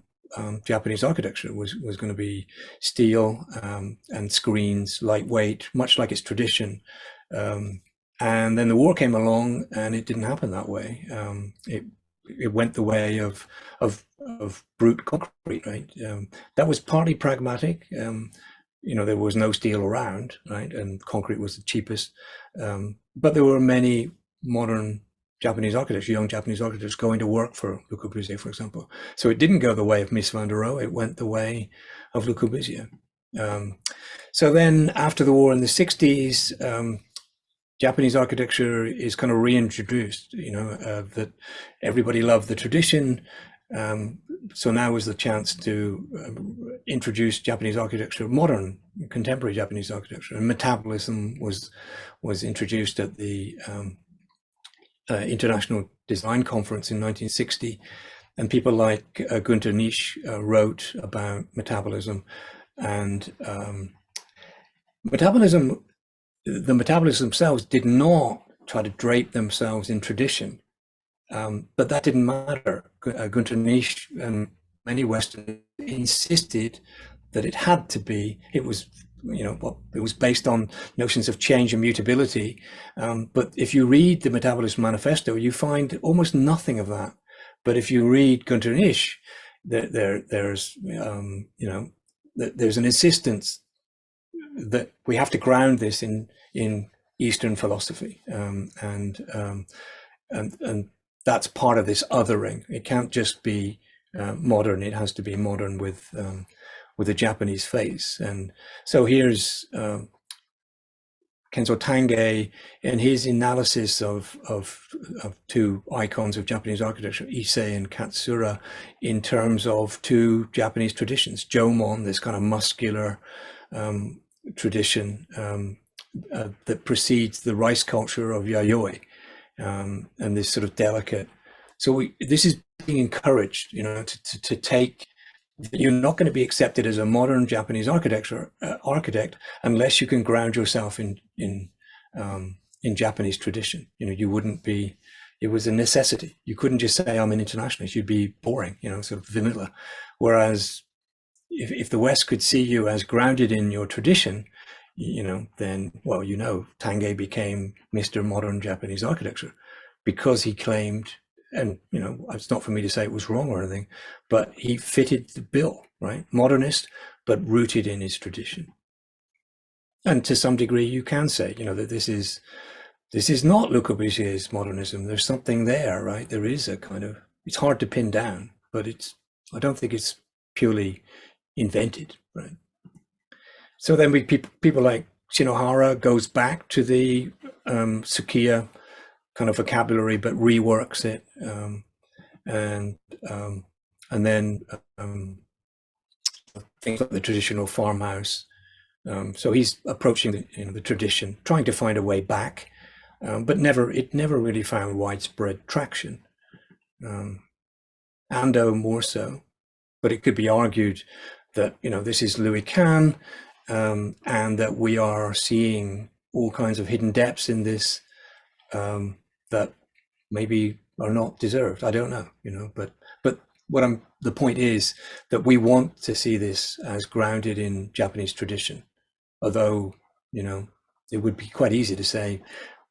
Japanese architecture was going to be steel and screens, lightweight, much like its tradition. And then the war came along, and it didn't happen that way. It went the way of brute concrete, right? That was partly pragmatic. You know, there was no steel around, right? And concrete was the cheapest. But there were many modern Japanese architects, young Japanese architects, going to work for Le Corbusier, for example. So it didn't go the way of Mies van der Rohe, it went the way of Le Corbusier. So then after the war in the 60s, Japanese architecture is kind of reintroduced, you know, that everybody loved the tradition. So now was the chance to introduce Japanese architecture, modern, contemporary Japanese architecture. And metabolism was introduced at the International Design Conference in 1960. And people like Günter Nisch wrote about metabolism. And metabolism, the metabolists themselves did not try to drape themselves in tradition. But that didn't matter. Günter Nisch and many Westerners insisted that it had to be. It was, you know, it was based on notions of change and mutability. But if you read the Metabolist Manifesto, you find almost nothing of that. But if you read Günter Nisch, there's you know, there's an insistence that we have to ground this in Eastern philosophy, and that's part of this othering. It can't just be modern; it has to be modern with a Japanese face. And so here's Kenzo Tange in his analysis of two icons of Japanese architecture, Issei and Katsura, in terms of two Japanese traditions. Jomon, this kind of muscular tradition that precedes the rice culture of Yayoi, and this sort of delicate. So this is being encouraged, you know, to take. You're not going to be accepted as a modern Japanese architect unless you can ground yourself in Japanese tradition. You know, you wouldn't be It was a necessity. You couldn't just say, I'm an internationalist. You'd be boring, sort of vanilla. Whereas if the West could see you as grounded in your tradition, then, well, Tange became Mr. Modern Japanese Architecture because he claimed, and, it's not for me to say it was wrong or anything, but he fitted the bill, right? Modernist, but rooted in his tradition. And to some degree, you can say, that this is not Le Corbusier's modernism. There's something there, right? There is a kind of, it's hard to pin down, but I don't think it's purely invented, right? So then people like Shinohara goes back to the Sukiya kind of vocabulary, but reworks it, and then things like the traditional farmhouse. So he's approaching the tradition, trying to find a way back, but it never really found widespread traction. Ando more so, but it could be argued that this is Louis Kahn, and that we are seeing all kinds of hidden depths in this that maybe are not deserved. I don't know, but the point is that we want to see this as grounded in Japanese tradition. Although, it would be quite easy to say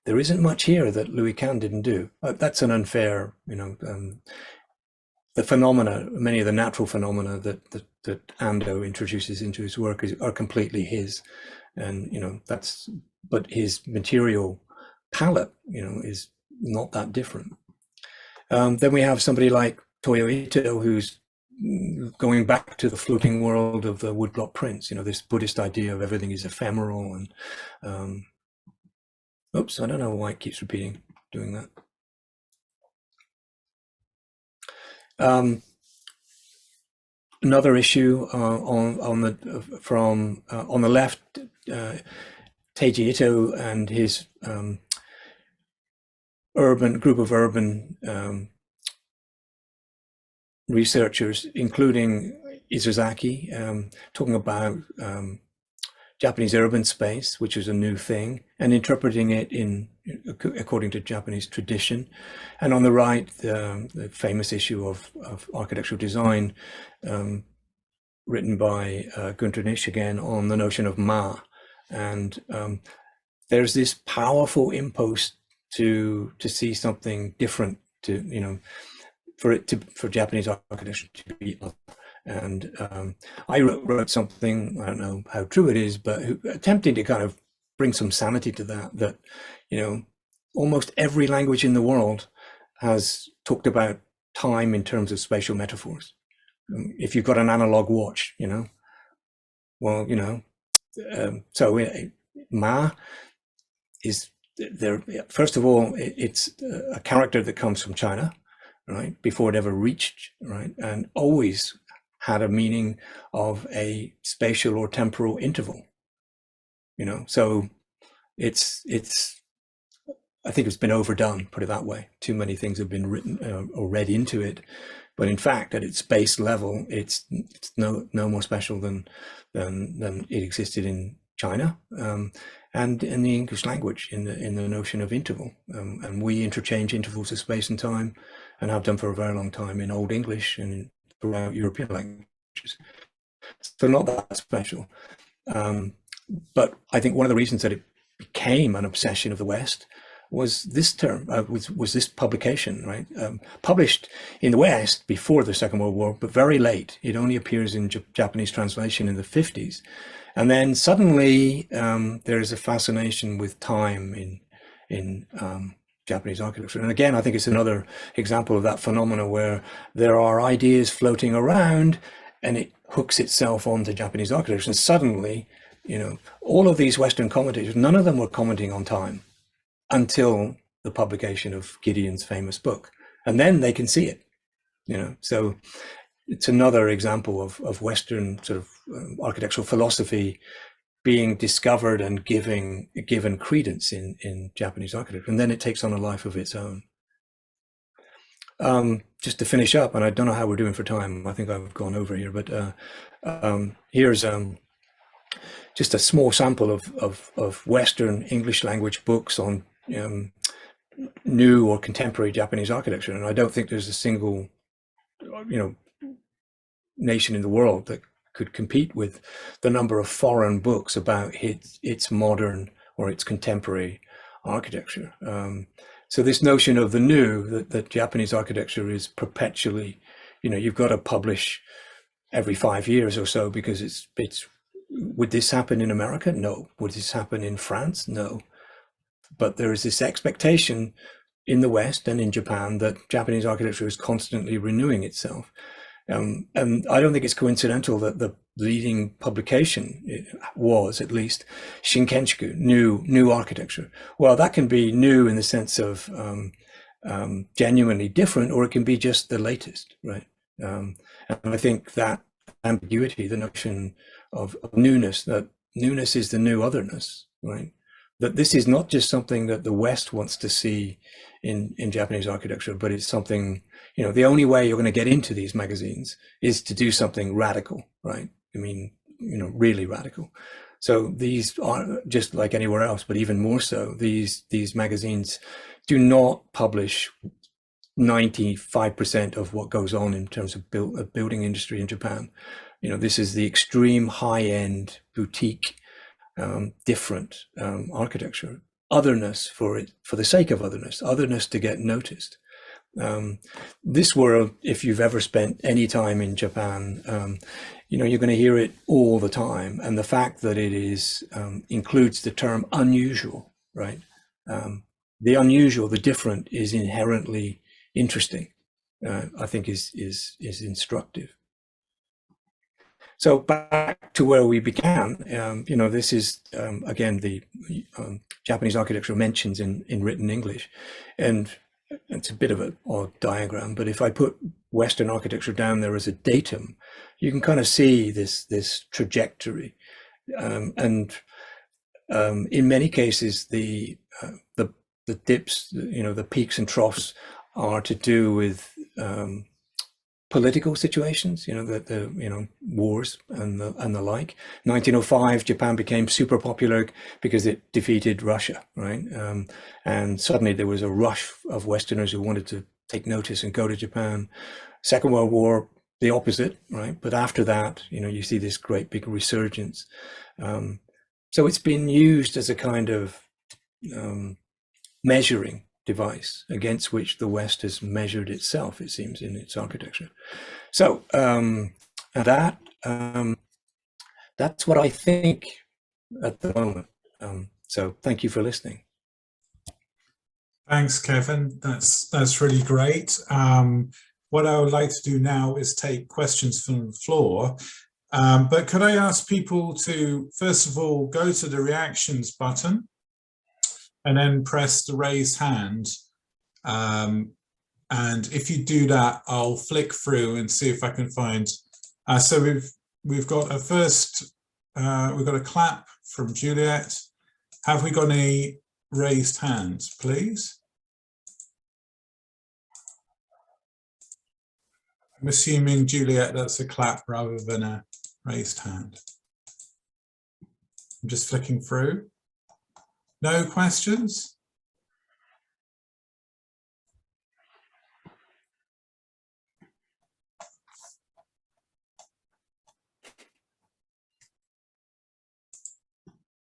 there isn't much here that Louis Kahn didn't do. That's an unfair, the phenomena, many of the natural phenomena that Ando introduces into his work are completely his, and but his material palette, is not that different. Then we have somebody like Toyo Ito, who's going back to the floating world of the woodblock prints, this Buddhist idea of everything is ephemeral, and oops, I don't know why it keeps doing that. Another issue on the left, Teiji Ito and his group of urban researchers, including Izuzaki, talking about Japanese urban space, which is a new thing, and interpreting it according to Japanese tradition. And on the right, the famous issue of architectural design, written by Günter Nisch again, on the notion of Ma. And there's this powerful impulse to see something different, for Japanese architecture to be other. And I wrote something, I don't know how true it is, but attempting to kind of bring some sanity to that, almost every language in the world has talked about time in terms of spatial metaphors. If you've got an analog watch, so Ma is there. First of all, it's a character that comes from China, right, before it ever reached, right, and always had a meaning of a spatial or temporal interval, so it's I think it's been overdone, put it that way. Too many things have been written or read into it, but in fact, at its base level, it's no more special than it existed in China, and in the English language, in the notion of interval, and we interchange intervals of space and time, and have done for a very long time in Old English and throughout European languages. So not that special, but I think one of the reasons that it became an obsession of the West was this term, was this publication, right? Published in the West before the Second World War, but very late. It only appears in Japanese translation in the 50s. And then suddenly there is a fascination with time in Japanese architecture. And again, I think it's another example of that phenomena where there are ideas floating around and it hooks itself onto Japanese architecture. And suddenly, all of these Western commentators, none of them were commenting on time until the publication of Gideon's famous book. And then they can see it, So it's another example of Western sort of architectural philosophy being discovered and given credence in Japanese architecture. And then it takes on a life of its own. Just to finish up, and I don't know how we're doing for time. I think I've gone over here, but here's just a small sample of Western English language books on new or contemporary Japanese architecture. And I don't think there's a single, nation in the world that could compete with the number of foreign books about its modern or its contemporary architecture. So this notion of the new, that Japanese architecture is perpetually, you've got to publish every 5 years or so because it's would this happen in America? No. Would this happen in France? No. But there is this expectation in the West and in Japan that Japanese architecture is constantly renewing itself. And I don't think it's coincidental that the leading publication was, at least, Shinkenchiku, new architecture. Well, that can be new in the sense of genuinely different, or it can be just the latest, right? And I think that ambiguity, the notion of newness, that newness is the new otherness, right? That this is not just something that the West wants to see in Japanese architecture, but it's something, the only way you're going to get into these magazines is to do something radical, right? I mean, really radical. So these are just like anywhere else, but even more so, these magazines do not publish 95% of what goes on in terms of building industry in Japan. This is the extreme high-end boutique, different architecture, otherness for the sake of otherness to get noticed. This world, if you've ever spent any time in Japan, you're going to hear it all the time, and the fact that it is includes the term unusual, right? The unusual, the different, is inherently interesting. I think is instructive. So back to where we began, this is, again, the Japanese architecture mentions in written English, and it's a bit of an odd diagram, but if I put Western architecture down there as a datum, you can kind of see this trajectory. And in many cases, the dips, the peaks and troughs are to do with political situations, the wars and the like. 1905, Japan became super popular because it defeated Russia, right? And suddenly there was a rush of Westerners who wanted to take notice and go to Japan. Second World War, the opposite, right? But after that, you see this great big resurgence. So it's been used as a kind of measuring device against which the West has measured itself, it seems, in its architecture. So that's what I think at the moment. So thank you for listening. Thanks, Kevin. That's really great. What I would like to do now is take questions from the floor. But could I ask people to, first of all, go to the reactions button and then press the raise hand. And if you do that, I'll flick through and see if I can find. So we've got a first, we've got a clap from Juliet. Have we got any raised hands, please? I'm assuming, Juliet, that's a clap rather than a raised hand. I'm just flicking through. No questions?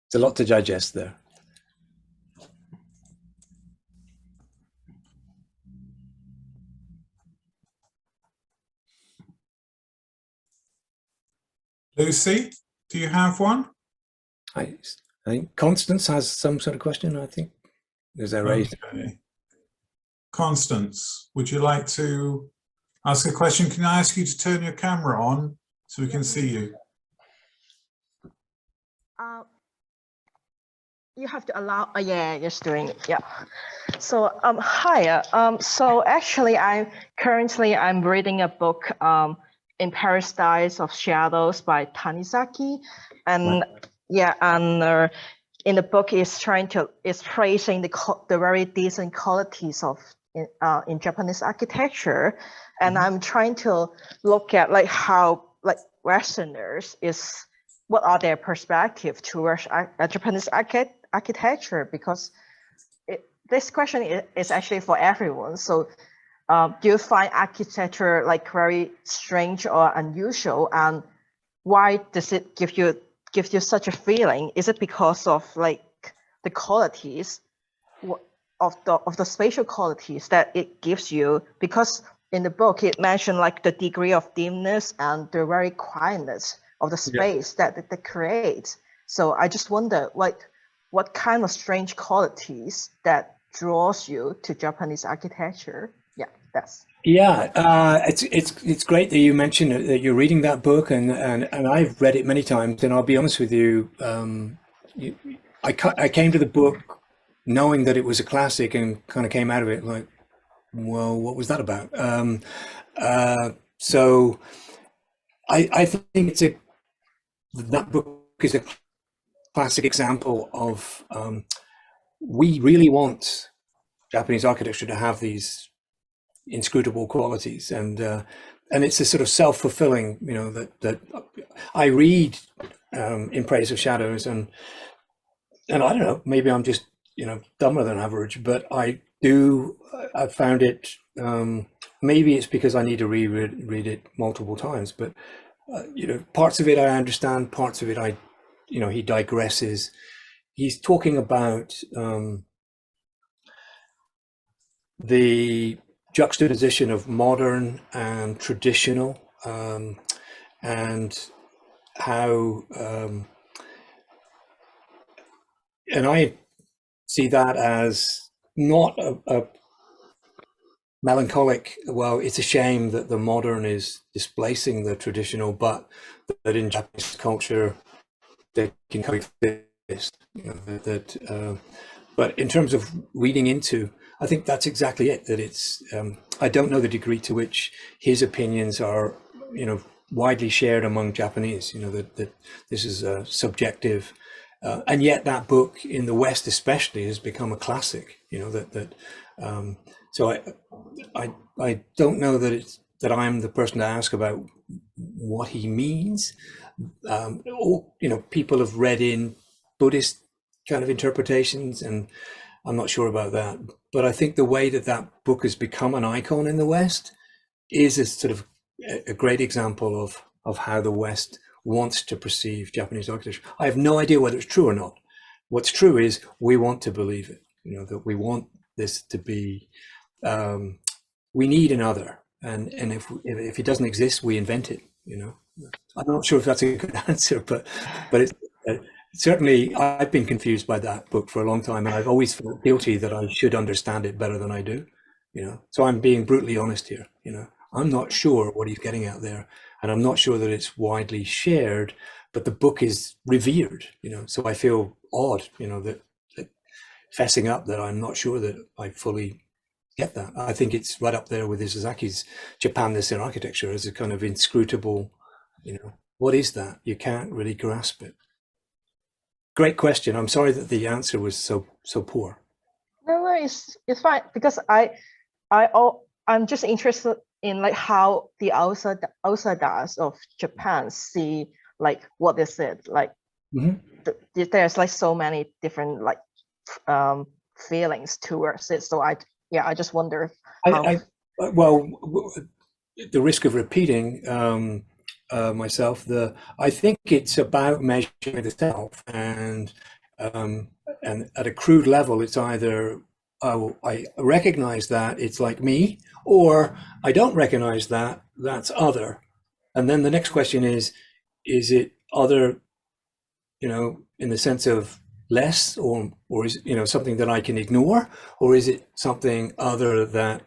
It's a lot to digest there. Lucy, do you have one? I think Constance has some sort of question, I think. Is that raised? Okay. Constance, would you like to ask a question? Can I ask you to turn your camera on so we can see you? You have to allow, yeah, just doing it, yeah. So, hi, so actually I'm reading a book, In Paradise of Shadows by Tanizaki. And yeah, and in the book is praising the very decent qualities of in Japanese architecture. And I'm trying to look at like how like Westerners what are their perspective towards Japanese architecture, because this question is actually for everyone. So do you find architecture like very strange or unusual, and why does it give you such a feeling? Is it because of like the qualities of the spatial qualities that it gives you? Because in the book it mentioned like the degree of dimness and the very quietness of the space that creates. So I just wonder, like, what kind of strange qualities that draws you to Japanese architecture? Yeah, that's. Yeah, it's great that you mentioned that you're reading that book, and I've read it many times. And I'll be honest with you, I came to the book knowing that it was a classic, and kind of came out of it like, well, what was that about? So I think that book is a classic example of we really want Japanese architecture to have these inscrutable qualities, and it's a sort of self-fulfilling, you know, that I read in praise of shadows, and I don't know, maybe I'm just, you know, dumber than average, but I found it, maybe it's because I need to read it multiple times, but you know, parts of it I understand, parts of it you know, he digresses. He's talking about the juxtaposition of modern and traditional, and how, and I see that as not a melancholic, well, it's a shame that the modern is displacing the traditional, but that in Japanese culture they can coexist, you know, but in terms of reading into, I think that's exactly it, that it's, I don't know the degree to which his opinions are, you know, widely shared among Japanese, you know, that this is a subjective, and yet that book in the West especially has become a classic, you know, so I don't know that I'm the person to ask about what he means. Or, you know, people have read in Buddhist kind of interpretations, and I'm not sure about that. But I think the way that book has become an icon in the West is a sort of a great example of how the West wants to perceive Japanese architecture. I have no idea whether it's true or not. What's true is we want to believe it, you know, that we want this to be, we need another. And if it doesn't exist, we invent it, you know. I'm not sure if that's a good answer, but it's, certainly I've been confused by that book for a long time, and I've always felt guilty that I should understand it better than I do, you know. So I'm being brutally honest here, you know. I'm not sure what he's getting at there, and I'm not sure that it's widely shared, but the book is revered, you know. So I feel odd, you know, that fessing up that I'm not sure that I fully get that. I think it's right up there with Isazaki's Japanness in architecture as a kind of inscrutable, you know, what is that? You can't really grasp it. Great question. I'm sorry that the answer was so poor. No, it's fine, because I'm just interested in like how the outsiders of Japan see like what is it like. There's like so many different like feelings towards it. So I just wonder. Well, the risk of repeating myself, I think it's about measuring the self, and at a crude level, it's either I recognize that it's like me, or I don't recognize that that's other. And then the next question is it other, you know, in the sense of less, or is it, you know, something that I can ignore, or is it something other that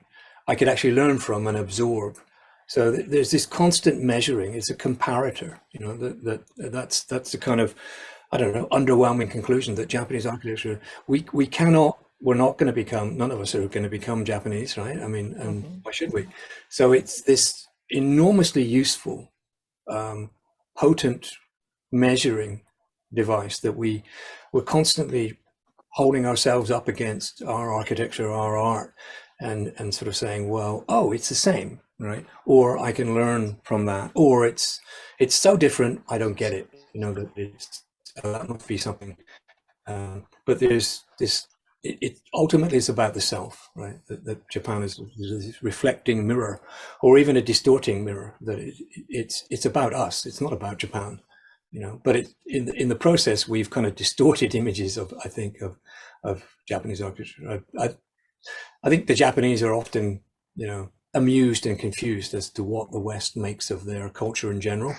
I could actually learn from and absorb? So there's this constant measuring. It's a comparator, you know, that's the kind of, I don't know, underwhelming conclusion that Japanese architecture, we're not going to become, none of us are going to become Japanese, right? I mean, and why should we? So it's this enormously useful, potent measuring device that we're constantly holding ourselves up against our architecture, our art, and sort of saying, well, oh, it's the same, right? Or I can learn from that, or it's so different, I don't get it, you know, that that must be something. But there's this it ultimately is about the self, right? That Japan is a reflecting mirror, or even a distorting mirror. That it's about us. It's not about Japan, But in the process, we've kind of distorted images of, I think, of Japanese architecture. I think the Japanese are often, amused and confused as to what the West makes of their culture in general,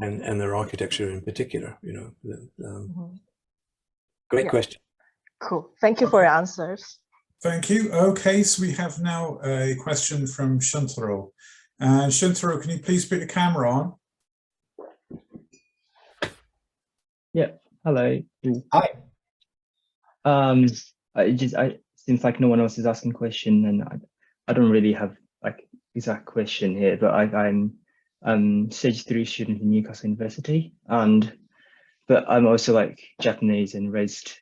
and their architecture in particular. Great question. Cool. Thank you for your answers. Thank you. Okay, so we have now a question from Shuntaro. Shuntaro, can you please put the camera on? Yeah. Hello. Hi. Seems like no one else is asking question, and I don't really have like exact question here, but I'm stage 3 student in Newcastle University, but I'm also like Japanese and raised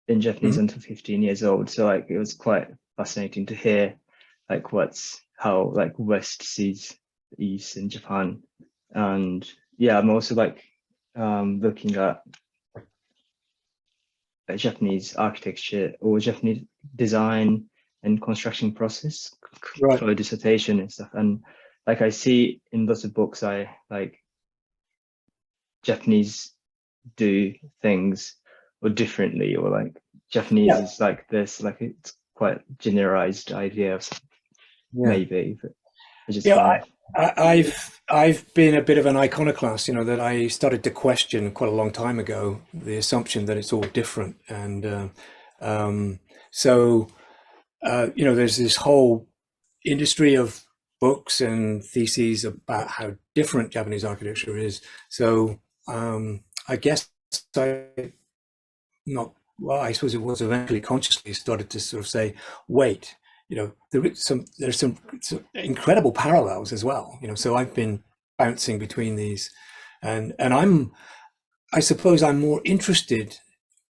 in Japanese until 15 years old. So like it was quite fascinating to hear like how like West sees East in Japan. And yeah, I'm also like looking at Japanese architecture or Japanese design and construction process for a dissertation and stuff. And like I see in lots of books, I like Japanese do things or differently, or like Japanese is like this, like it's quite generalized idea of maybe, but I just I've been a bit of an iconoclast, that I started to question quite a long time ago the assumption that it's all different, and there's this whole industry of books and theses about how different Japanese architecture is. So I guess I suppose it was eventually consciously started to sort of say, wait, there's some incredible parallels as well. So I've been bouncing between these, and I suppose I'm more interested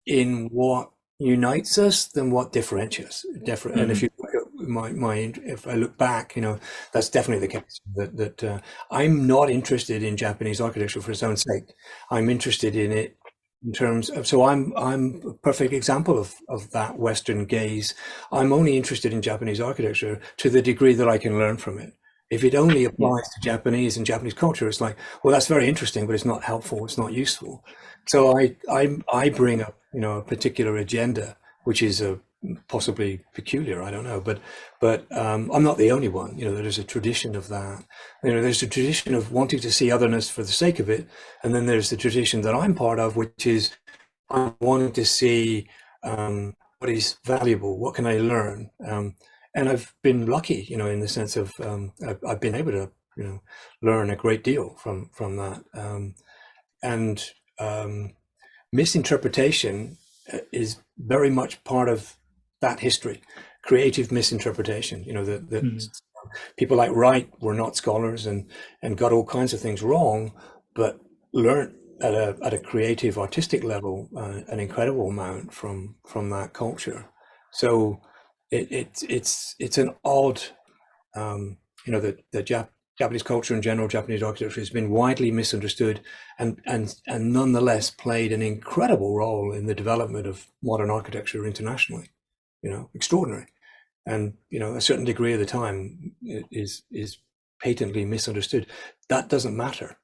in what unites us than what differentiates. And if you look at if I look back, that's definitely the case. That I'm not interested in Japanese architecture for its own sake. I'm interested in it in terms of, so I'm a perfect example of that Western gaze. I'm only interested in Japanese architecture to the degree that I can learn from it. If it only applies to Japanese and Japanese culture, it's like, well, that's very interesting, but it's not helpful, it's not useful. So I bring up, a particular agenda, which is possibly peculiar, I don't know, but I'm not the only one. There's a tradition of that. There's a tradition of wanting to see otherness for the sake of it, and then there's the tradition that I'm part of, which is I want to see what is valuable, what can I learn, and I've been lucky, in the sense of I've been able to, learn a great deal from that, and misinterpretation is very much part of that history. Creative misinterpretation, that people like Wright were not scholars and got all kinds of things wrong, but learned at a creative, artistic level an incredible amount from that culture. So it's an odd, the Japanese culture in general, Japanese architecture has been widely misunderstood, and nonetheless played an incredible role in the development of modern architecture internationally. Extraordinary, and a certain degree of the time is patently misunderstood. That doesn't matter,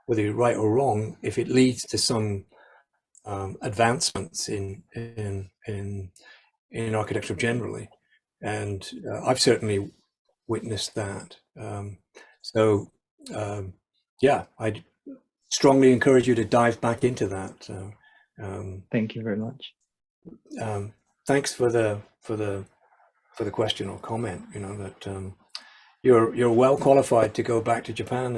whether you're right or wrong, if it leads to some advancements in architecture generally, and I've certainly witnessed that. I'd strongly encourage you to dive back into that. Thank you very much. Thanks for the question or comment. That you're well qualified to go back to Japan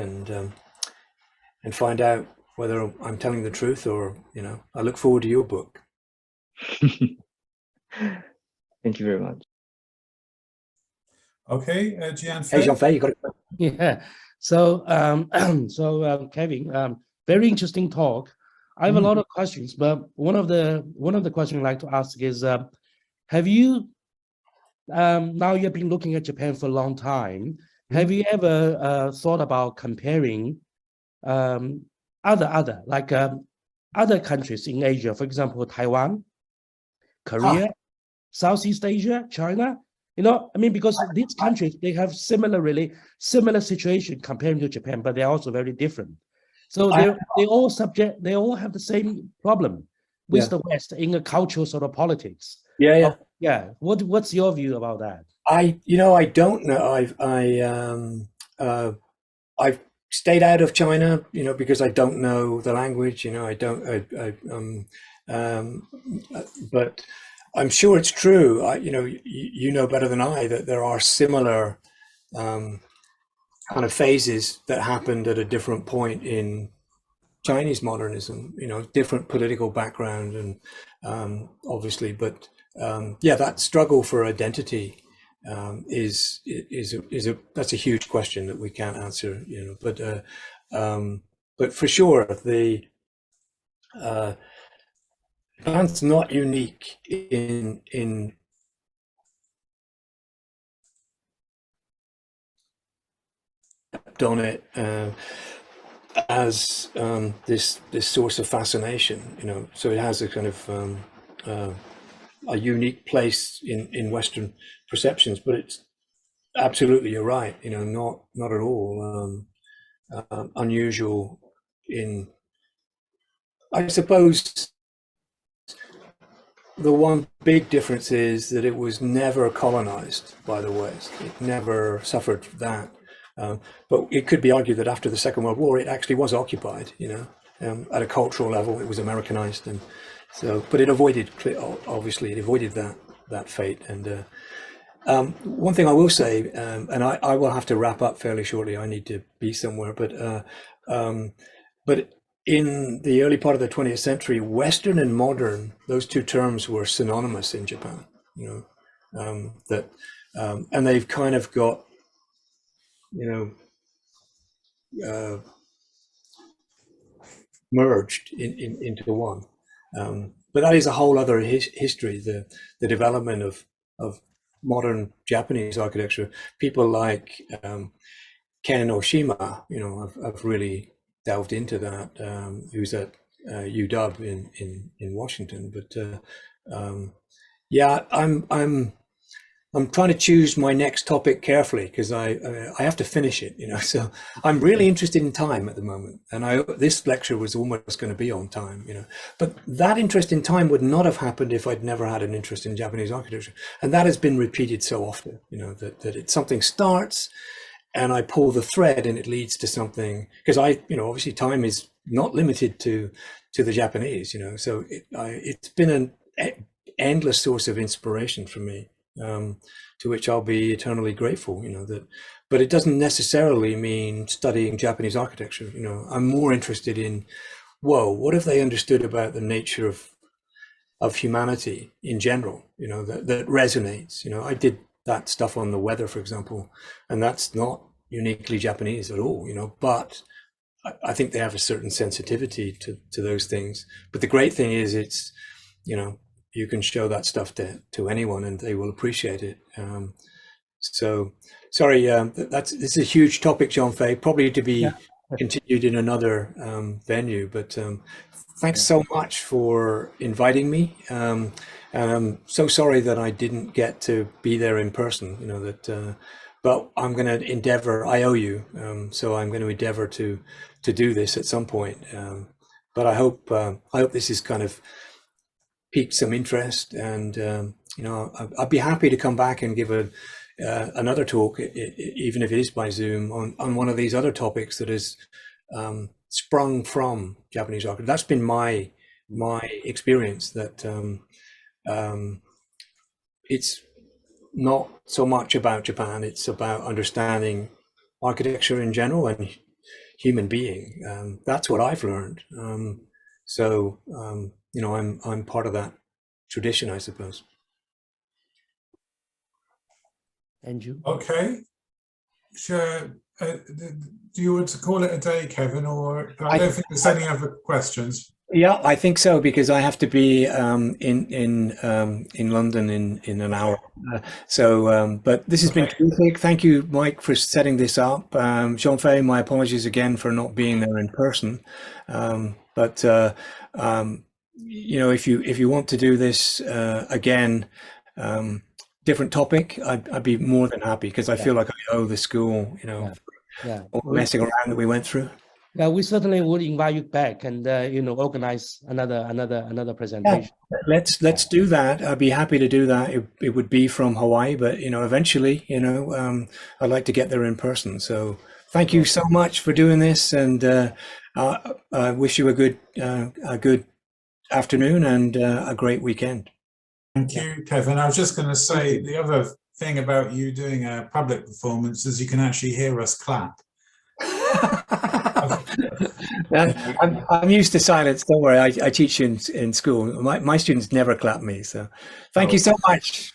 and find out whether I'm telling the truth, or I look forward to your book. Thank you very much. Okay, Jianfei. Hey, Jean-Fei, you got it. Yeah. So, Kevin, very interesting talk. I have a lot of questions, but one of the questions I'd like to ask is, have you now you've been looking at Japan for a long time? Have you ever thought about comparing other countries in Asia, for example, Taiwan, Korea, Southeast Asia, China? You know, I mean, because these countries, they have similar situation comparing to Japan, but they're also very different. So they all have the same problem with the West in a cultural sort of politics. Yeah. What's your view about that? I don't know. I've stayed out of China, because I don't know the language. But I'm sure it's true. You know better than I that there are similar kind of phases that happened at a different point in Chinese modernism. Different political background and obviously, but that struggle for identity that's a huge question that we can't answer. But for sure Japan's not unique in on it as this source of fascination. So it has a kind of a unique place in Western perceptions, but it's absolutely, you're right. Not at all unusual I suppose. The one big difference is that it was never colonized by the West. It never suffered that. But it could be argued that after the Second World War, it actually was occupied. At a cultural level, it was Americanized, and so. But it avoided that fate. And one thing I will say, and I will have to wrap up fairly shortly. I need to be somewhere, but in the early part of the 20th century, Western and modern, those two terms were synonymous in Japan. And they've kind of got, merged into one. But that is a whole other history. The development of modern Japanese architecture. People like Ken Oshima, have really delved into that, who's at UW in Washington. But I'm trying to choose my next topic carefully because I have to finish it, So I'm really interested in time at the moment, and this lecture was almost going to be on time, But that interest in time would not have happened if I'd never had an interest in Japanese architecture, and that has been repeated so often, that something starts, and I pull the thread, and it leads to something. Because obviously time is not limited to the Japanese, So it's been an endless source of inspiration for me. To which I'll be eternally grateful, but it doesn't necessarily mean studying Japanese architecture. I'm more interested in, what have they understood about the nature of humanity in general, that resonates. I did that stuff on the weather, for example, and that's not uniquely Japanese at all, but I think they have a certain sensitivity to those things. But the great thing is it's, you can show that stuff to anyone and they will appreciate it. So sorry, this is a huge topic, Jean-Fei, probably to be continued in another venue, but thanks so much for inviting me. And I'm so sorry that I didn't get to be there in person, but I'm going to endeavor, I owe you, so I'm going to endeavor to do this at some point. But I hope this is kind of piqued some interest, and I'd be happy to come back and give another talk, even if it is by Zoom, on one of these other topics that is sprung from Japanese architecture. That's been my experience, that it's not so much about Japan, it's about understanding architecture in general and human being. That's what I've learned. I'm part of that tradition, I suppose. And you? Okay. Sure. Do you want to call it a day, Kevin, or I don't think there's any other questions? Yeah, I think so, because I have to be in London in an hour. But this has been terrific. Thank you, Mike, for setting this up. Jean-Fei, my apologies again for not being there in person. If you want to do this again, different topic, I'd be more than happy, because I feel like I owe the school, you know, Yeah. all the messing around that we went through. Yeah, we certainly would invite you back and you know, organize another presentation. Yeah, let's do that. I'd be happy to do that. It would be from Hawaii, but you know, eventually, you know, I'd like to get there in person. So thank you so much for doing this, and I wish you a good afternoon and a great weekend. Thank you, Kevin. I was just going to say the other thing about you doing a public performance is you can actually hear us clap. I'm used to silence. Don't worry. I teach in school. My students never clap me. So thank you so much.